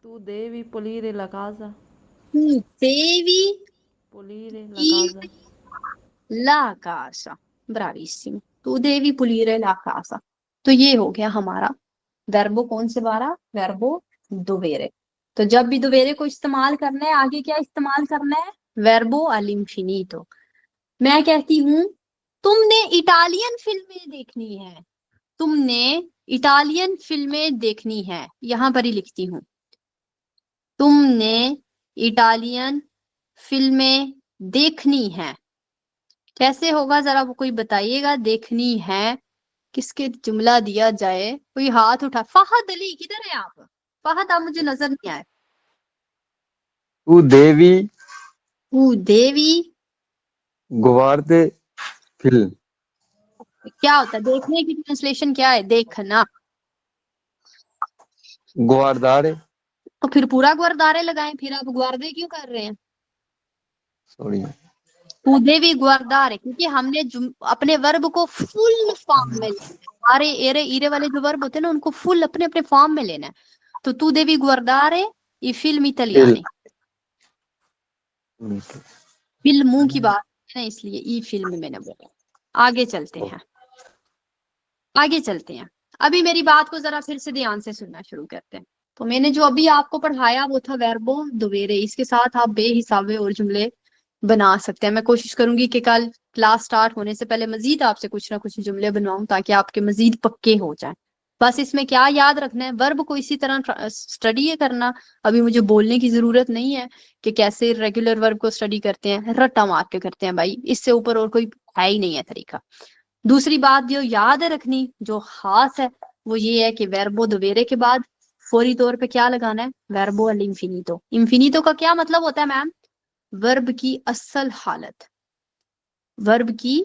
Tu devi pulire la casa. Tu devi Pulire la casa. la casa, bravissimo, tu devi pulire la casa। तो ये हो गया हमारा वर्बो कौन से बारा, वर्बो दोवेरे। तो जब भी दोवेरे को इस्तेमाल करना है, आगे क्या इस्तेमाल करना है? वर्बो अलिंफिनीटो। मैं कहती हूँ तुमने इटालियन फिल्में देखनी है, तुमने इटालियन फिल्में देखनी है, यहां पर ही लिखती हूँ, तुमने इटालियन फिल्में देखनी है। कैसे होगा जरा वो कोई बताइएगा, देखनी है किसके जुमला दिया जाए? कोई हाथ उठा। फहद अली किधर है आप? फहद आप मुझे नजर नहीं आए। Tu devi तू देवी guardare film. क्या होता है? देखने की ट्रांसलेशन क्या है? देखना। Guardare. तो फिर पूरा गुआरदारे लगाएं, फिर आप गुआरदे क्यों कर रहे हैं? Sorry. तू देवी गुआरदारे, क्योंकि हमने अपने वर्ब को फुल फॉर्म में लेना है। सारे एरे ईरे वाले जो वर्ब होते हैं ना, उनको फुल अपने अपने फॉर्म में लेना है। तो तू देवी गुआरदारे ई फिल्म इटालियानी। फिल मुंह की बात है ना, इसलिए ई फिल्म मैंने बोला। आगे चलते हैं, आगे चलते हैं। अभी मेरी बात को जरा फिर से ध्यान से सुनना शुरू करते हैं। तो मैंने जो अभी आपको पढ़ाया वो था वर्बो दोवेरे। इसके साथ आप बेहिसाबे और जुमले बना सकते हैं। मैं कोशिश करूंगी कि कल क्लास स्टार्ट होने से पहले मजीद आपसे कुछ ना कुछ जुमले बनवाऊं ताकि आपके मजीद पक्के हो जाएं। बस इसमें क्या याद रखना है, वर्ब को इसी तरह स्टडी करना। अभी मुझे बोलने की जरूरत नहीं है कि कैसे रेगुलर वर्ब को स्टडी करते हैं, रट्टा मार के करते हैं भाई, इससे ऊपर और कोई है ही नहीं है तरीका। दूसरी बात जो याद है रखनी, जो खास है, वो ये है कि वर्बो दोवेरे के बाद फौरी तौर पे क्या लगाना है, वर्बो अल इंफिनितो। इंफिनितो का क्या मतलब होता है मैम? वर्ब की असल हालत, वर्ब की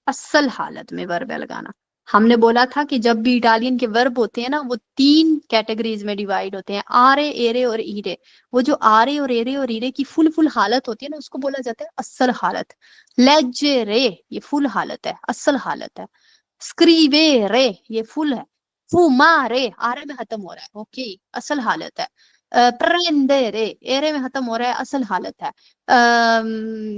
असल हालत में वर्ब लगाना। हमने बोला था कि जब भी इटालियन के वर्ब होते हैं ना, वो 3 कैटेगरीज में डिवाइड होते हैं, आरे, एरे और ईरे। वो जो आरे और एरे और ईरे की फुल हालत होती है ना, उसको बोला जाता है असल हालत। लेजेरे ये फुल हालत है, असल हालत है। स्क्रीवेरे ये फुल है। फुमारे आरे में खत्म हो रहा है, ओके, असल हालत है। प्रेंडेरे एरे में खत्म हो रहा है, असल हालत है।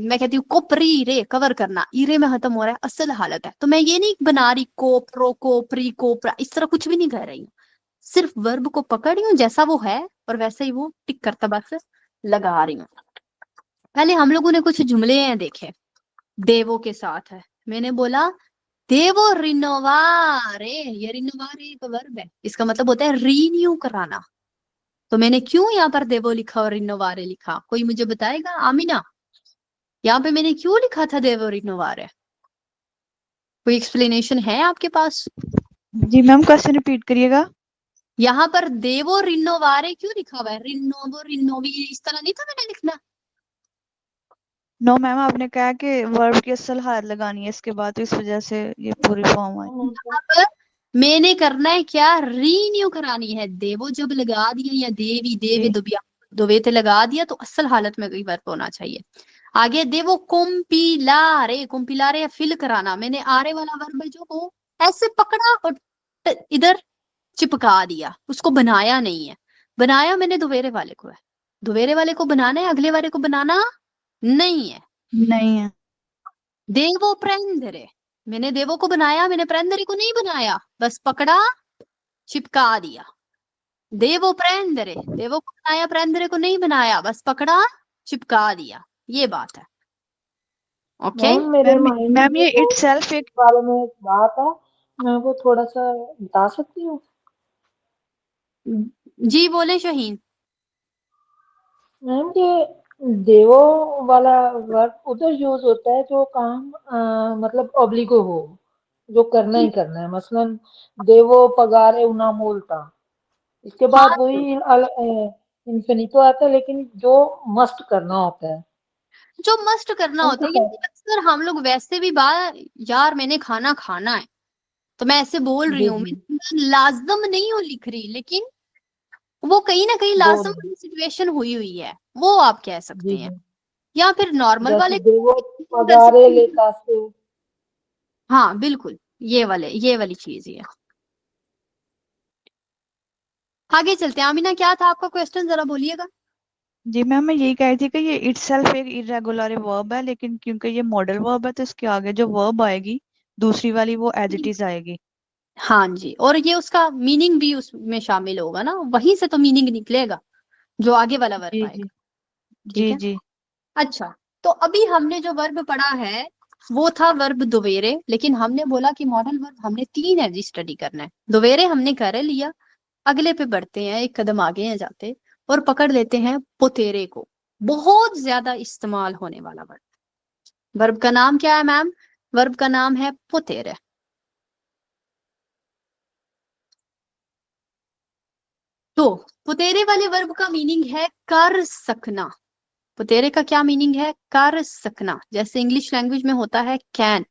मैं कहती हूँ कोपरीरे कवर करना, ईरे में खत्म हो रहा है, असल हालत है। तो मैं ये नहीं बना रही कोप्रो कोपरी कोपरा, इस तरह कुछ भी नहीं कर रही हूँ। सिर्फ वर्ब को पकड़ रही हूँ जैसा वो है और वैसे ही वो टिक करता बस लगा रही हूँ। पहले हम लोगों ने कुछ जुमले हैं देखे, देवो के साथ है। मैंने बोला देवो रिनोवारे, ये रिनोवारे एक वर्ब है, इसका मतलब होता है रीन्यू कराना। तो मैंने क्यों यहाँ पर देवो लिखा और रिनोवारे लिखा, कोई मुझे बताएगा? आमिना, यहाँ पे मैंने क्यों लिखा था देवो रिनोवारे? कोई एक्सप्लेनेशन है आपके पास? जी मैम, क्वेश्चन रिपीट करिएगा। यहाँ पर देवो रिनोवारे क्यों लिखा हुआ है? रिनोवो रिनोवी इस तरह नहीं था मैंने लिखना। नो मैम, आपने कहा कि वर्ब की असल हालत लगानी है इसके बाद, तो इस वजह से ये पूरी फॉर्म आई। यहाँ पर मैंने करना है क्या, रीन्यू करानी है। देवो जब लगा दिया या देवी देवे दुबिया दोवेते लगा दिया तो असल हालत में कोई वर्ब होना चाहिए। आगे देवो कुम्पिलारे, कुम्पिलारे या फिल कराना। मैंने आरे वाला वर्ब है जो वो ऐसे पकड़ा और इधर चिपका दिया, उसको बनाया नहीं है। बनाया मैंने दोवेरे वाले को है, दोवेरे वाले को बनाना है, अगले वाले को बनाना नहीं है। नहीं है। देवो प्रेंदरे, मैंने देवो को बनाया, मैंने प्रेंदरे को नहीं बनाया, बस पकड़ा चिपका दिया। देवो प्रेंदरे, देवो को बनाया प्रेंदरे को नहीं बनाया, बस पकड़ा चिपका दिया। ये बात है, ओके। मैम ये इटसेल्फ एक बारे में एक बात है, मैं वो थोड़ा सा बता सकती हूँ? जी बोले शाहीन। मैम ये देवो वाला वर्ब उधर यूज होता है जो काम मतलब ऑब्लिगो हो, जो करना ही करना है। मसलन देवो पगारे उना मोल्टा, इसके बाद हाँ, वही इन्फिनिटो आता है, लेकिन जो मस्ट करना होता है। जो मस्ट करना होता है, यानी अक्सर हम लोग वैसे भी यार मैंने खाना खाना है तो मैं ऐसे बोल रही जी हूँ, जी, मैं लाजम नहीं हूँ लिख रही, लेकिन वो कहीं ना कहीं वो लाजम वाली सिचुएशन हुई हुई है, वो आप कह सकते जी हैं। जी, या फिर नॉर्मल जैसे वाले देवो कर पगारे सकते हैं। लेता से। हाँ बिल्कुल, ये वाली चीज ही है। आगे चलते हैं। आमिना क्या था आपका क्वेश्चन, जरा बोलिएगा। जी मैम, मैं यही कह रही थी कि ये इटसेल्फ एक इरेगुलर वर्ब है, लेकिन क्योंकि ये मॉडल वर्ब है तो इसके आगे जो वर्ब आएगी दूसरी वाली वो एज इट इज आएगी। हाँ जी, और ये उसका मीनिंग भी उसमें शामिल होगा ना, वहीं से तो मीनिंग निकलेगा जो आगे वाला वर्ब जी आएगा। जी ठीक जी है, जी। अच्छा। तो अभी हमने जो वर्ब पढ़ा है वो था वर्ब दोवेरे, लेकिन हमने बोला कि मॉडल वर्ब हमने 3 है जी स्टडी करना है। दोवेरे हमने कर लिया, अगले पे बढ़ते हैं, एक कदम आगे हैं जाते, और पकड़ लेते हैं पोतेरे को। बहुत ज्यादा इस्तेमाल होने वाला वर्ब। वर्ब का नाम क्या है मैम? वर्ब का नाम है पोतेरे। तो पोतेरे वाले वर्ब का मीनिंग है कर सकना। पोतेरे का क्या मीनिंग है? कर सकना। जैसे इंग्लिश लैंग्वेज में होता है can,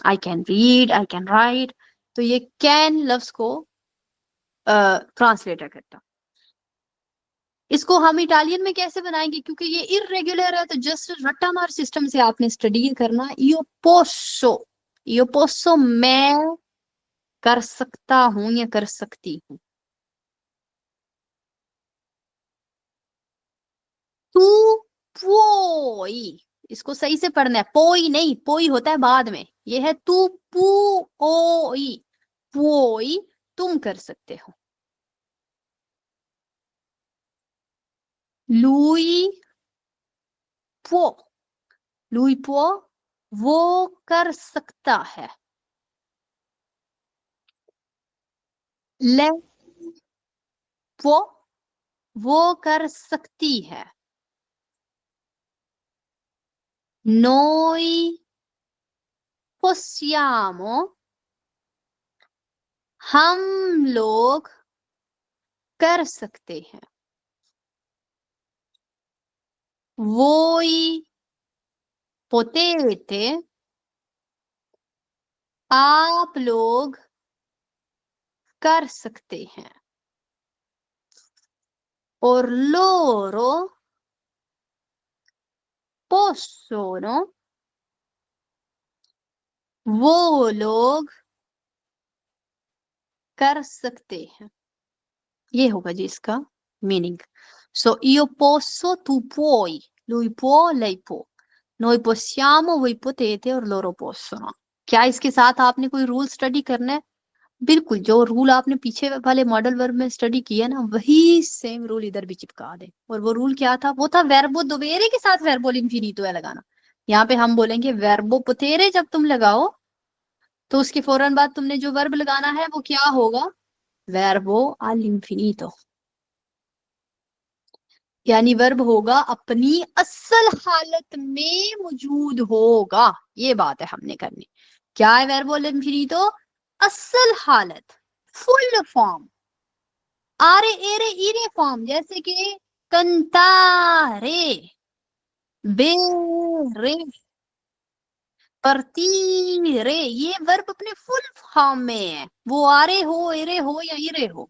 I can read, I can write, तो ये कैन लफ्ज को ट्रांसलेटर करता। इसको हम इटालियन में कैसे बनाएंगे, क्योंकि ये इरेगुलर है तो जस्ट रट्टा मार सिस्टम से आपने स्टडी करना। io posso मैं कर सकता हूं या कर सकती हूँ। तू puoi, इसको सही से पढ़ना है, पोई नहीं, पोई होता है बाद में, ये है तू पू ओई, पोई तुम कर सकते हो। लुई पो, लुई पो वो कर सकता है। ले वो कर सकती है। Noi possiamo, हम लोग कर सकते हैं। Voi potete, आप लोग कर सकते हैं। और loro possono, वो लोग कर सकते हैं। ये होगा जी इसका मीनिंग। सो io posso, tu puoi, lui può, lei può, noi possiamo, voi potete और loro possono। क्या इसके साथ आपने कोई रूल स्टडी करना है? बिल्कुल, जो रूल आपने पीछे वाले मॉडल वर्ब में स्टडी किया ना, वही सेम रूल इधर भी चिपका दे। और वो रूल क्या था? वो था वर्बो दोवेरे के साथ वर्बो इंफिनिटो है लगाना। यहाँ पे हम बोलेंगे वर्बो पोतेरे जब तुम लगाओ तो उसके फौरन बाद तुमने जो वर्ब लगाना है वो क्या होगा? वर्बो अल इंफिनिटो, यानी वर्ब होगा अपनी असल हालत में मौजूद होगा। ये बात है हमने करनी। क्या है वर्बो अल इंफिनिटो? असल हालत, फुल फॉर्म, आरे एरे इरे फॉर्म, जैसे कि कंतारे, बेरे, परतीरे, ये वर्ब अपने फुल फॉर्म में है। वो आरे हो, एरे हो या इरे हो।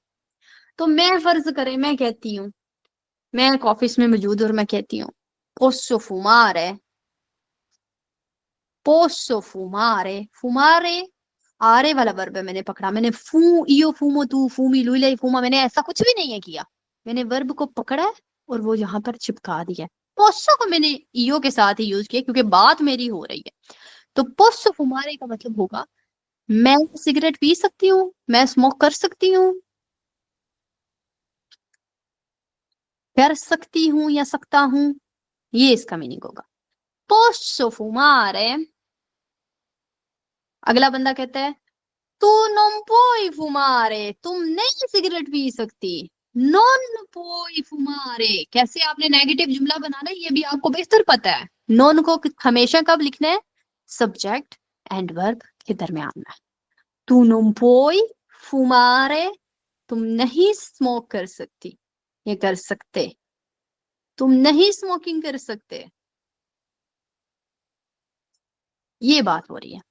तो मैं फर्ज करें, मैं कहती हूँ, मैं एक ऑफिस में मौजूद और मैं कहती हूँ पोसो फुमारे, पोसो फुमारे, फुमारे आरे वाला वर्ब है, मैंने पकड़ा, मैंने फू इयो फूमो तू फूमी लुइले फूमा, मैंने ऐसा कुछ भी नहीं है किया। मैंने वर्ब को पकड़ा है और वो यहाँ पर चिपका दिया। पोसो को मैंने इयो के साथ ही यूज किया क्योंकि बात मेरी हो रही है। तो पोसो फुमारे का मतलब होगा मैं सिगरेट पी सकती हूँ, मैं स्मोक कर सकती हूँ, कर सकती हूँ या सकता हूँ, ये इसका मीनिंग होगा। पोसो फुमारे। अगला बंदा कहता है तू non puoi fumare, तुम नहीं सिगरेट पी सकती। non puoi fumare, कैसे आपने नेगेटिव जुमला बनाना है ये भी आपको बेहतर पता है। नॉन को हमेशा कब लिखना है? सब्जेक्ट एंड वर्ब के दरमियान में। तू non puoi fumare, तुम नहीं स्मोक कर सकती, ये कर सकते, तुम नहीं स्मोकिंग कर सकते, ये बात हो रही है।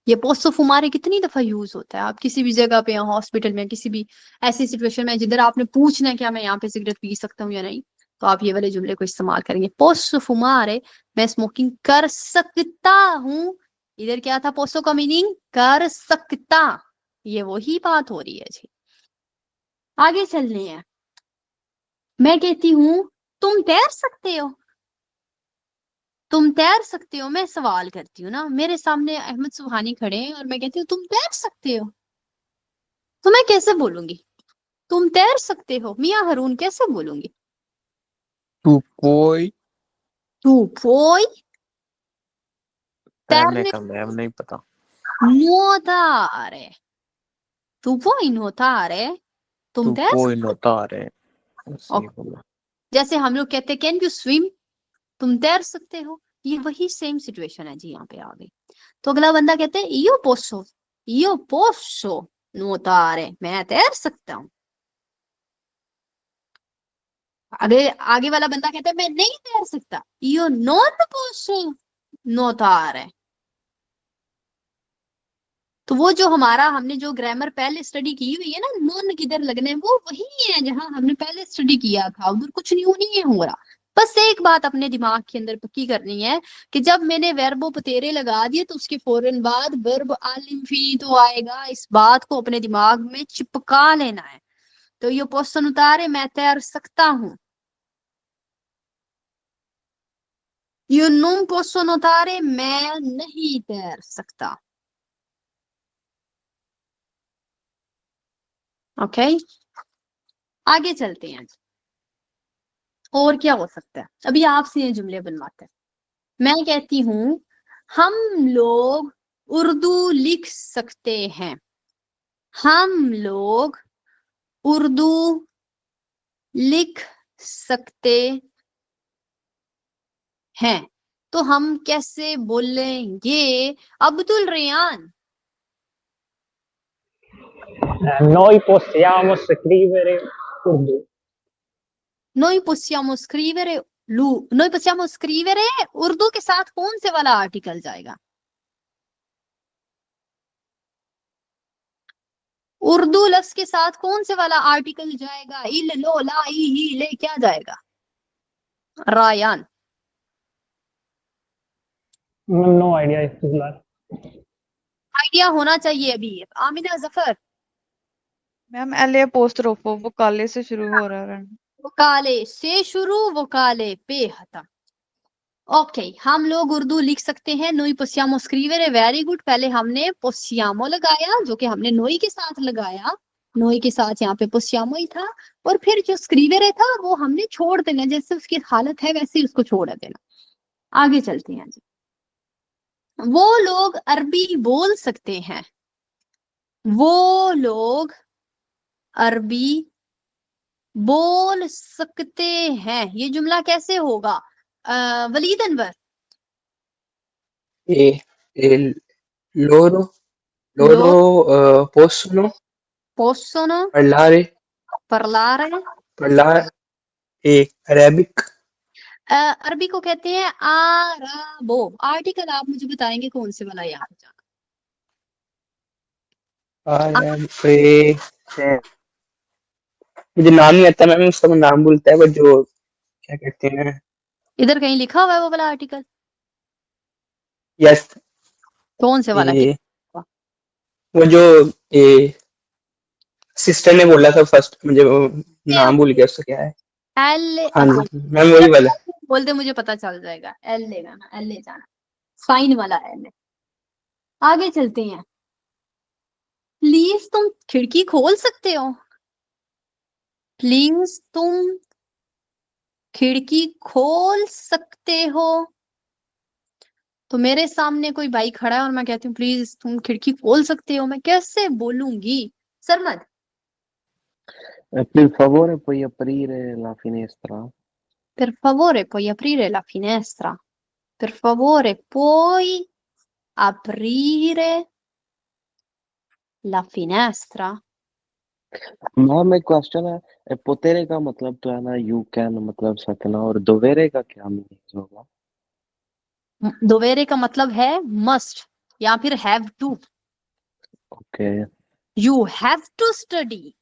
ये पोस्टो फुमारे कितनी दफा यूज होता है? आप किसी भी जगह पे, हॉस्पिटल में, किसी भी ऐसी सिचुएशन में जिधर आपने पूछना है क्या मैं यहाँ पे सिगरेट पी सकता हूँ या नहीं, तो आप ये वाले जुमले को इस्तेमाल करेंगे। पोस्टो फुमारे, मैं स्मोकिंग कर सकता हूँ। इधर क्या था पोस्टो का मीनिंग? कर सकता। ये वही बात हो रही है जी। आगे चलने हैं। मैं कहती हूँ तुम तैर सकते हो, तुम तैर सकते हो। मैं सवाल करती हूँ ना, मेरे सामने अहमद सुहानी खड़े हैं और मैं कहती हूँ तुम तैर सकते हो, तो मैं कैसे बोलूंगी तुम तैर सकते हो? मियां हारून कैसे बोलूंगी? तू कोई तू पोई तैरने तैरने का मैम नहीं पता। nuotare, तू पोई nuotare, तुम तू तैर कोई सकते नोता रहे हो। सही बोला। जैसे हम लोग कहते हैं कैन यू स्विम, तुम तैर सकते हो, ये वही सेम सिचुएशन है जी यहाँ पे आ गई। तो अगला बंदा कहते हैं io posso nuotare, मैं तैर सकता हूँ। आगे वाला बंदा कहता है मैं नहीं तैर सकता, io non posso nuotare। तो वो जो हमने जो ग्रामर पहले स्टडी की हुई है ना, नॉन किधर लगने, वो वही है जहां हमने पहले स्टडी किया था, उधर कुछ न्यू नहीं है हो रहा। बस एक बात अपने दिमाग के अंदर पक्की करनी है कि जब मैंने वर्बो पतेरे लगा दिए तो उसके फौरन बाद वर्ब अल इंफिनिटो आएगा। इस बात को अपने दिमाग में चिपका लेना है। तो ये पोस्टन उतारे, मैं तैर सकता हूँ। Io non posso nuotare, मैं नहीं तैर सकता। ओके, आगे चलते हैं। और क्या हो सकता है, अभी आपसे ये जुमले बनवाते हैं। मैं कहती हूँ हम लोग उर्दू लिख सकते हैं। हम लोग उर्दू लिख सकते हैं, तो हम कैसे बोलेंगे? Abdul Rayan. Noi possiamo scrivere urdu. Noi possiamo scrivere noi possiamo scrivere, Urdu के साथ कौन से वाला आर्टिकल जाएगा? उर्दू लफ्ज के साथ कौन से वाला आर्टिकल जाएगा? इल, लो, ला, ई, ही, ले, क्या जाएगा? Rayan. No idea if this idea होना चाहिए अभी। आमिना जफर। मैम एल अपोस्ट्रोफो वो काले से शुरू हो रहा है। वो काले से शुरू, वो काले पे खत्म। ओके, हम लोग उर्दू लिख सकते हैं। नोई possiamo scrivere, वेरी गुड। पहले हमने possiamo लगाया, जो कि हमने नोई के साथ लगाया। नोई के साथ यहाँ पे possiamo ही था, और फिर जो scrivere था वो हमने छोड़ देना, जैसे उसकी हालत है वैसे ही उसको छोड़ देना। आगे चलते हैं जी। वो लोग अरबी बोल सकते हैं। वो लोग अरबी बोल सकते हैं, ये जुमला कैसे होगा? Waleed Anwar. loro possono possono parlare parlare Arabic. अरबी को कहते हैं आराबो। आर्टिकल आप मुझे बताएंगे कौन से वाला यहाँ पे जाना? मुझे नाम नहीं आता मैम, उसका नाम बोलता है, वो जो क्या कहते हैं। इधर कहीं लिखा हुआ है वो वाला आर्टिकल? यस। कौन से वाला? वो जो सिस्टर ने बोला था फर्स्ट, मुझे वो नाम भूल गया उसका, क्या है? एल। हाँ जी मैम, वही वाला बोलते मुझे पता चल जाएगा। एल ले जाना, एल ले जाना, साइन वाला एल। आगे चलते हैं। प्लीज तुम खिड़की खोल सकते हो? प्लीज तुम खिड़की खोल सकते हो। तो मेरे सामने कोई भाई खड़ा है और मैं कहती हूँ प्लीज तुम खिड़की खोल सकते हो, मैं कैसे बोलूंगी? Sarmad. Per favore puoi aprire la finestra? Per favore puoi aprire la finestra? Per favore puoi aprire la finestra? Ma'am एक क्वेश्चन है, पोतेरे का मतलब तो है ना यू कैन, मतलब सकना, और दोवेरे का क्या मीनिंग होगा? दोवेरे का मतलब है मस्ट या फिर have to. Okay. You have to study,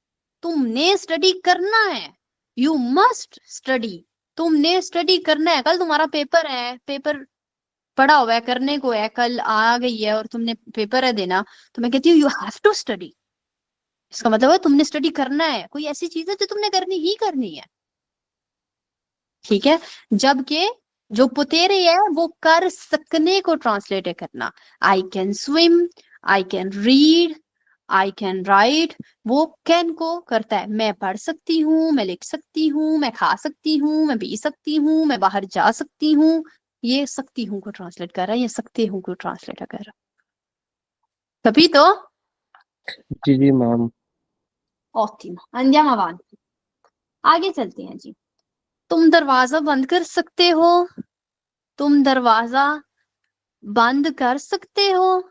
तुमने स्टडी करना है। यू मस्ट स्टडी, तुमने स्टडी करना है। कल तुम्हारा पेपर है, पेपर पड़ा हुआ है, करने को है, कल आ गई है और तुमने पेपर है देना, तो मैं कहती हूँ यू हैव टू स्टडी। इसका मतलब है तुमने स्टडी करना है। कोई ऐसी चीज है जो तुमने करनी ही करनी है, ठीक है। जबकि जो पुतेरे है वो कर सकने को ट्रांसलेट है करना। I can swim, I can read, I can write, वो कैन को करता है। मैं पढ़ सकती हूँ, मैं लिख सकती हूँ, मैं खा सकती हूँ, मैं पी सकती हूँ, मैं बाहर जा सकती हूँ। ये सकती हूँ को ट्रांसलेट कर रहा है, ये सकते हूँ को ट्रांसलेट कर रहा है। तभी तो जी जी मैम। ओttimo, andiamo avanti। आगे चलते हैं जी। तुम दरवाजा बंद कर सकते हो। तुम दरवाजा बंद कर सकते हो,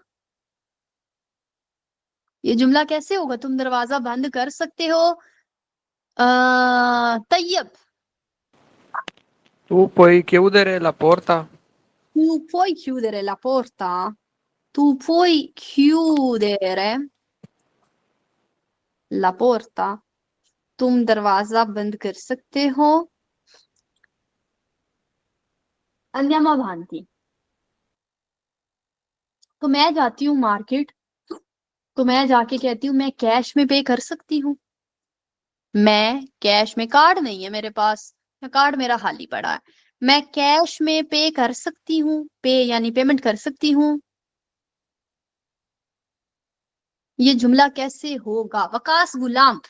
ये जुमला कैसे होगा? तुम दरवाजा बंद कर सकते हो। Tayyab. Tu puoi chiudere la porta? Tu puoi chiudere la porta? Tu puoi chiudere la porta? तुम दरवाजा बंद कर सकते हो। andiamo avanti। तो मैं जाती हूँ मार्केट, तो मैं जाके कहती हूँ मैं कैश में पे कर सकती हूँ। मैं कैश में, कार्ड नहीं है मेरे पास, कार्ड मेरा खाली पड़ा है। मैं कैश में पे कर सकती हूँ, पे यानी पेमेंट कर सकती हूँ। ये जुमला कैसे होगा? वकास गुलाम।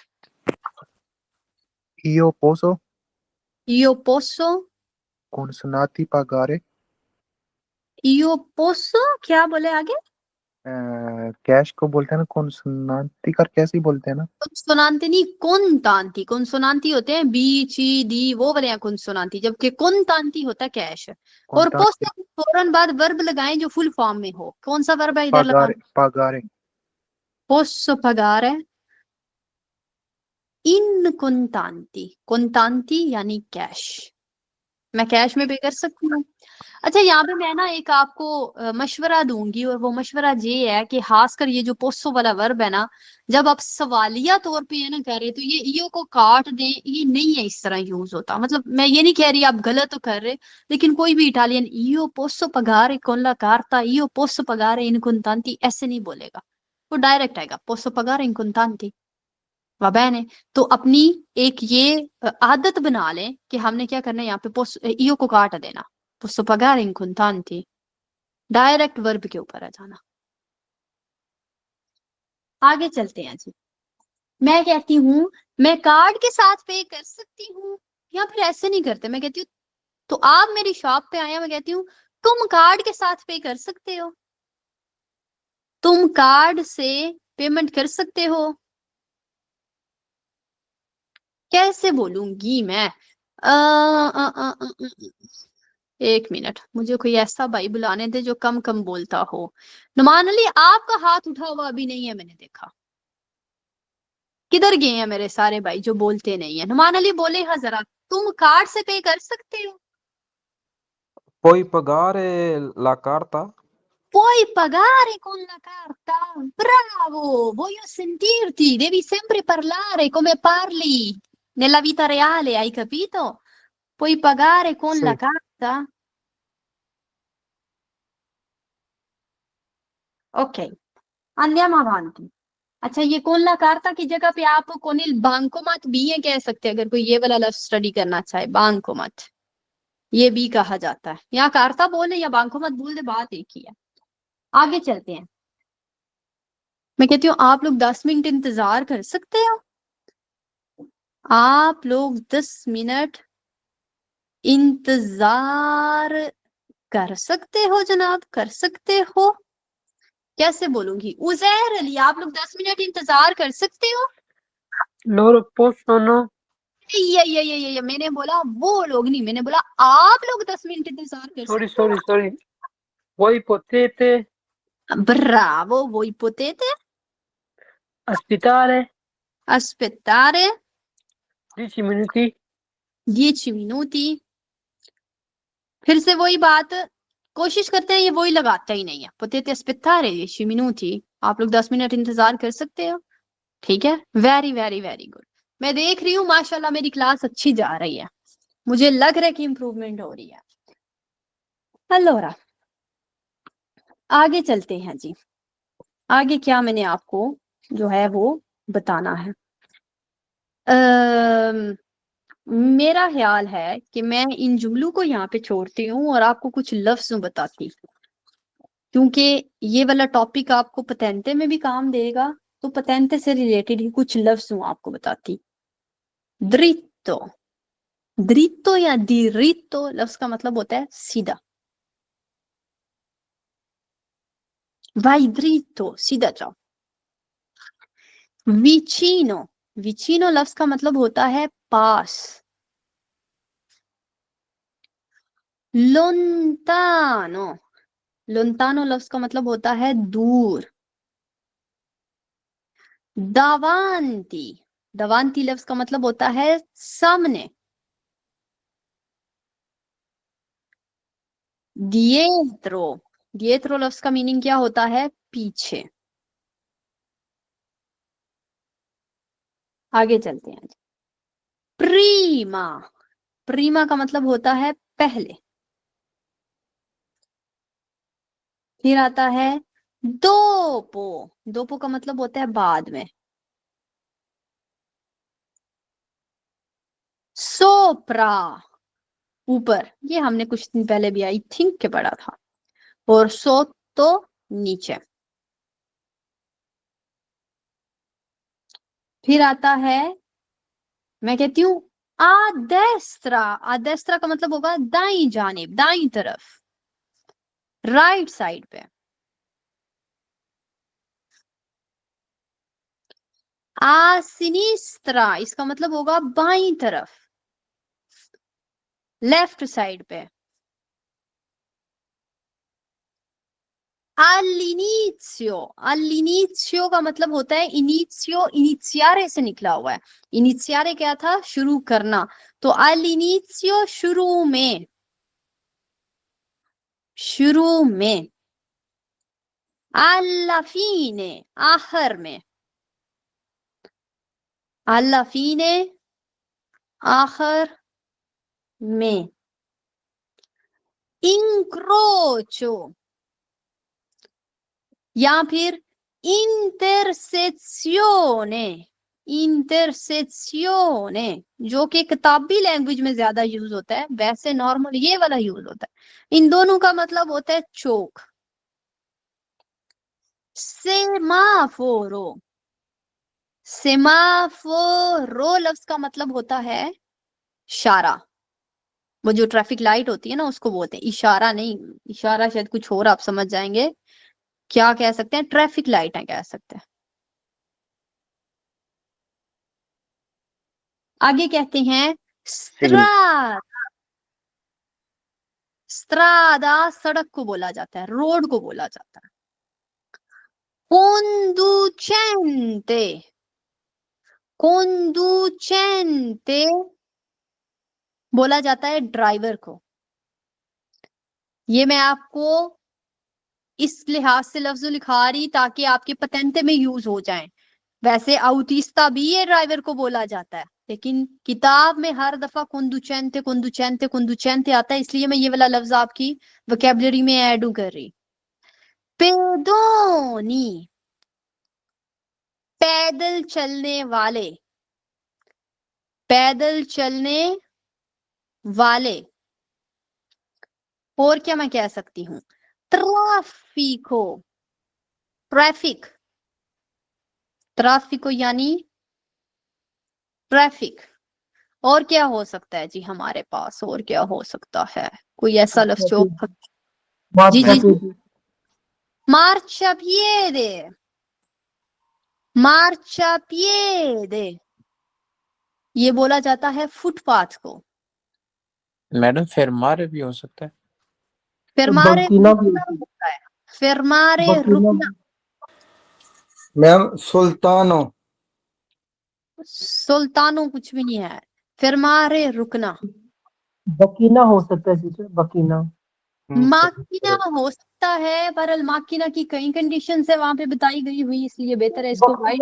Io posso Io posso, consonanti pagare io posso क्या बोले आगे? कैश को बोलते हैं ना consonanti कर कैसे ही बोलते हैं ना consonanti नहीं, consonanti। consonanti होते हैं बी ची दी, वो वाले हैं consonanti, जबकि consonanti होता है कैश। और contanti posso फौरन बाद वर्ब लगाएं जो फुल फॉर्म में हो। कौन सा वर्ब है इधर लगाना? pagare posso pagare in contanti। contanti यानी कैश, मैं कैश में पे कर सकती हूँ। अच्छा, यहाँ पे मैं ना एक आपको मशवरा दूंगी, और वो मशवरा ये है कि खासकर ये जो पोस्टो वाला वर्ब है ना, जब आप सवालिया तौर पे है ना कर रहे तो ये ईओ को काट दें, ये नहीं है इस तरह यूज होता। मतलब मैं ये नहीं कह रही आप गलत तो कर रहे, लेकिन कोई भी इटालियन ईओ पोस्टो पगारे con la carta, ईओ पोस्टो पगारे in contanti ऐसे नहीं बोलेगा, वो डायरेक्ट आएगा पोस्टो पगारे in contanti। वा बहन, तो अपनी एक ये आदत बना लें कि हमने क्या करना है, यहाँ पे ईओ को काट देना, posso pagare in contanti, direct verb के ऊपर आ जाना। आगे चलते हैं जी। मैं कहती हूँ मैं कार्ड के साथ पे कर सकती हूँ, या फिर ऐसे नहीं करते, मैं कहती हूँ तो आप मेरी शॉप पे आए, मैं कहती हूँ तुम कार्ड के साथ पे कर सकते हो, तुम कार्ड से पेमेंट कर सकते हो। कैसे बोलूंगी मैं? एक मिनट, मुझे कोई ऐसा भाई बुलाने दे जो कम कम बोलता हो। नुमान अली, आपका हाथ उठा हुआ अभी नहीं है, मैंने देखा। किधर गए हैं मेरे सारे भाई जो बोलते नहीं है? नुमान अली बोले हाँ जरा, तुम कार्ड से पे कर सकते हो? Puoi pagare la carta? Puoi pagare con la carta. Bravo, voglio sentirti, devi sempre parlare come parli nella vita reale, hai capito? Puoi pagare con la Sì. carta? Ok, andiamo avanti। अच्छा, ये con la carta की जगह पे आप con il bancomat भी ये कह सकते हैं, अगर कोई ये वाला लफ्ज स्टडी करना चाहे, bancomat ये भी कहा जाता है। यहाँ कार्ता बोले या bancomat बोल दे, बात एक ही है। आगे चलते हैं। मैं कहती हूँ आप लोग 10 मिनट इंतजार कर सकते हो? आप लोग 10 मिनट इंतजार कर सकते हो जनाब, कर सकते हो? कैसे बोलूंगी? उजैर अली, आप लोग 10 मिनट इंतजार कर सकते हो? Loro possono, ये मैंने बोला वो लोग नहीं, मैंने बोला आप लोग 10 मिनट इंतजार कर सकते हो। sorry, voi potete Bravo, voi potete aspettare aspettare 10 minuti? 10 minuti। फिर से वही बात, कोशिश करते हैं ये वही लगाता ही नहीं है। potete aspettare 10 minuti, आप लोग 10 मिनट इंतजार कर सकते हो। ठीक है, वेरी वेरी वेरी गुड। मैं देख रही हूँ माशाल्लाह मेरी क्लास अच्छी जा रही है, मुझे लग रहा है कि इम्प्रूवमेंट हो रही है। अल्लाह, आगे चलते हैं जी। आगे क्या मैंने आपको जो है वो बताना है। मेरा ख्याल है कि मैं इन जुमलों को यहाँ पे छोड़ती हूँ और आपको कुछ लफ्ज बताती हूँ, क्योंकि ये वाला टॉपिक आपको पतेंते में भी काम देगा, तो पतेंते से रिलेटेड ही कुछ लफ्ज हूँ आपको बताती। द्रित्तो, द्रित्तो या दिरित्तो लफ्ज का मतलब होता है सीधा। vai dritto, सीधा जाओ। विचिनो, विचिनो लफ्ज का मतलब होता है पास। लोंतानो, लोंतानो लफ्ज का मतलब होता है दूर। दावांती, दावांती लफ्ज का मतलब होता है सामने। दिएत्रो, दिएत्रो लफ्ज का मीनिंग क्या होता है? पीछे। आगे चलते हैं। प्रीमा, प्रीमा का मतलब होता है पहले। फिर आता है दोपो, दोपो का मतलब होता है बाद में। सोप्रा, ऊपर, ये हमने कुछ दिन पहले भी आई थिंक के पढ़ा था। और सोतो नीचे। फिर आता है, मैं कहती हूँ आदेस्त्रा। आदेस्त्रा का मतलब होगा दाई जानिब, दाई तरफ, राइट साइड पे। आसिनिस्त्रा, इसका मतलब होगा बाई तरफ, लेफ्ट साइड पे। all'inizio, all'inizio का मतलब होता है इनिशियो, इनिशियारे से निकला हुआ है। इनिशियारे क्या था? शुरू करना। तो all'inizio शुरू में, शुरू में। alla fine आखिर में, alla fine आखिर में। incrocio या फिर इंटरसेक्शियोने, इंटरसेक्शियोने, जो कि किताबी लैंग्वेज में ज्यादा यूज होता है, वैसे नॉर्मल ये वाला यूज होता है। इन दोनों का मतलब होता है चौक। सेमाफोरो, सेमाफोरो लफ्ज का मतलब होता है इशारा। वो जो ट्रैफिक लाइट होती है ना, उसको बोलते हैं इशारा। नहीं, इशारा शायद कुछ और आप समझ जाएंगे। क्या कह सकते हैं? ट्रैफिक लाइट है कह सकते हैं। आगे कहते हैं स्ट्रादा। स्ट्रादा सड़क को बोला जाता है, रोड को बोला जाता है। conducente, conducente बोला जाता है ड्राइवर को। ये मैं आपको इस लिहाज से लफ्ज लिखा रही ताकि आपके पतेंते में यूज हो जाएं। वैसे आउटिस्ता भी ये ड्राइवर को बोला जाता है, लेकिन किताब में हर दफा कुंदुचेंते कुंदुचेंते कुंदुचेंते आता है, इसलिए मैं ये वाला लफ्ज आपकी वोकैबुलरी में ऐड कर रही। पेदोनी, पैदल चलने वाले, पैदल चलने वाले। और क्या मैं कह सकती हूँ? ट्राफिको, ट्रैफिक, ट्राफिको यानी ट्रैफिक। और क्या हो सकता है जी हमारे पास? और क्या हो सकता है? कोई ऐसा लफ्ज जो जी जी जी। मार्चापिएडे, मार्चापिएडे ये बोला जाता है फुटपाथ को। मैडम फेरमारे भी हो सकता है। फेरमारे बकीना भी होता है, फेरमारे बकीना रुकना। मैम सुल्तानो, सुल्तानो कुछ भी नहीं है, फेरमारे रुकना। बकीना हो सकता है टीचर, बकीना। माकिना हो सकता है, पर माकिना की कई कंडीशन है वहां पे बताई गई हुई, इसलिए बेहतर है इसको वाइड।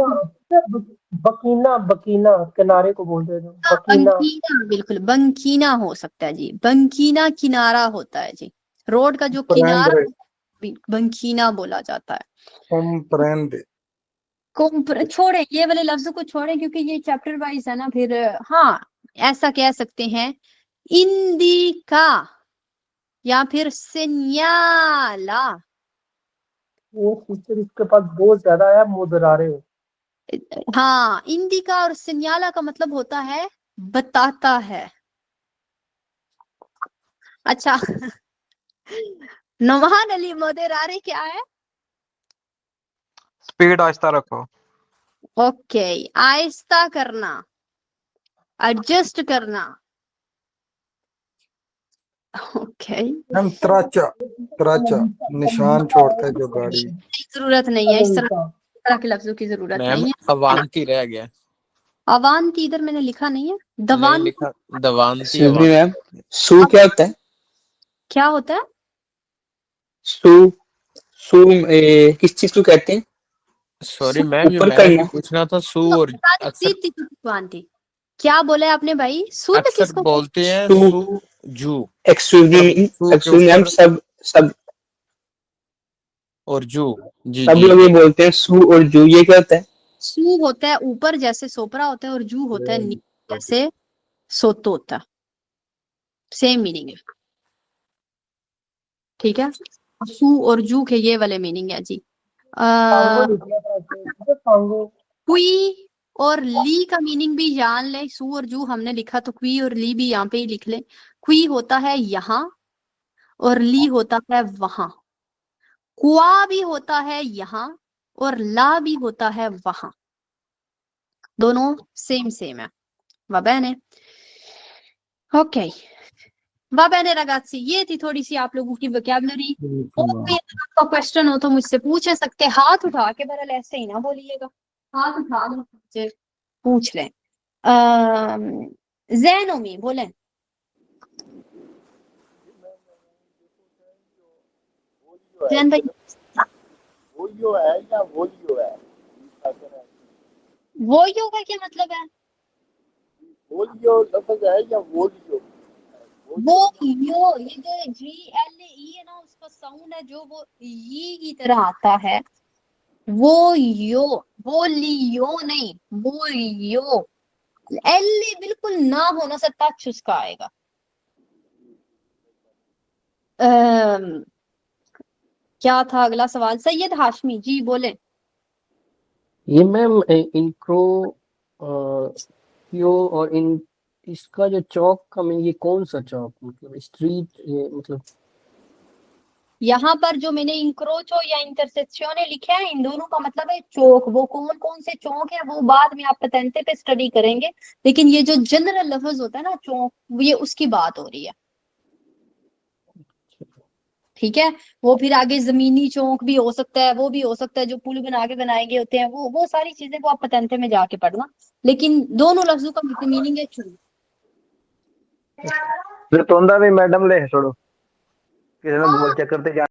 बकीना, बकीना किनारे को बोल रहे थे, बकीना। बंकीना, बिल्कुल बंकीना हो सकता है जी। बंकीना किनारा होता है जी, रोड का जो किनारा बंकीना बोला जाता है। छोड़े ये वाले लफ्जों को छोड़े क्योंकि ये चैप्टर वाइज है ना। फिर हाँ, ऐसा कह सकते हैं इंडिका या फिर सेन्याला। वो टीचर इसके पास बहुत ज्यादा है, मुदरारे। हाँ, इंडिका और सेन्याला का मतलब होता है बताता है। अच्छा नौमान अली मुदरारे क्या है? स्पीड आहिस्ता रखो। ओके, आहिस्ता करना, एडजस्ट करना। ओके, हम त्राचा, त्राचा निशान छोड़ता है जो गाड़ी। जरूरत नहीं है, इस तरह के लफ्जों की जरूरत नहीं है। अवांती रह गया। अवांती इधर मैंने लिखा नहीं है, नहीं दवांती लिखा, दवांती। सुनी मैम, सू क्या होता है? क्या होता है? सू, सू किस चीज को कहते हैं? सॉरी मैम, ये ऊपर मैंने भी करना। पूछना था। सू और अक्सर क्या बोले आपने भाई? सूत अक्सर किसको बोलते हैं सू, सू जू एक्सक्यूज मी, एक्सक्यूज मैम, सब सब और जू। जी सब जी। लोग ये बोलते हैं सू और जू, ये क्या होता है? सू होता है ऊपर जैसे सोपरा होता है, और जू होता है नीचे जैसे सोतो होता है। सेम मीनिंग है, ठीक है। सू और जू के ये वाले मीनिंग है जी। क्वी और ली का मीनिंग भी जान ले। सू और जू हमने लिखा तो क्वी और ली भी यहाँ पे ही लिख ले। क्वी होता है यहाँ और ली होता है वहां। क्वा भी होता है यहाँ और ला भी होता है वहां, दोनों सेम सेम है। va bene? Okay, va bene ragazzi, ये थी थोड़ी सी आप लोगों की वोकैबुलरी। और कोई आपका क्वेश्चन हो तो मुझसे पूछ सकते, हाथ उठा के, बहरहाल ऐसे ही ना बोलिएगा, हाथ उठा लो मुझसे पूछ लें। जैनोमी बोले। जैन भाई, वोलियो है या वोलियो है? वोलियो का क्या मतलब है? वोलियो लफ्ज है या वोलियो? वोलियो, ये जो GLE है ना, उसका साउंड है जो वो ये की तरह आता है। वोलियो, वोलियो नहीं, वोलियो। एल बिल्कुल ना होना से टच उसका आएगा। क्या था अगला सवाल? सैयद हाशमी जी बोले। ये मैम इंक्रो यो और इन इसका जो चौक का में ये कौन सा चौक, मतलब स्ट्रीट, ये मतलब यहाँ पर जो मैंने इंक्रोचो या इंटरसेक्शने लिखे हैं, इन दोनों का मतलब है चौक। वो कौन कौन से चौक है वो बाद में आप पतेंते पे स्टडी करेंगे, लेकिन ये जो जनरल लफ्ज होता है ना चौक, ये उसकी बात हो रही है, ठीक है। वो फिर आगे जमीनी चौक भी हो सकता है, वो भी हो सकता है जो पुल बना के बनाए गए होते हैं, वो सारी चीजें वो आप पतेंते में जाके पढ़ना, लेकिन दोनों लफ्जों का मीनिंग है चौक। फिर तोंदा भी मैडम ले छोड़ो, किसी ने गूगल चेक करते जा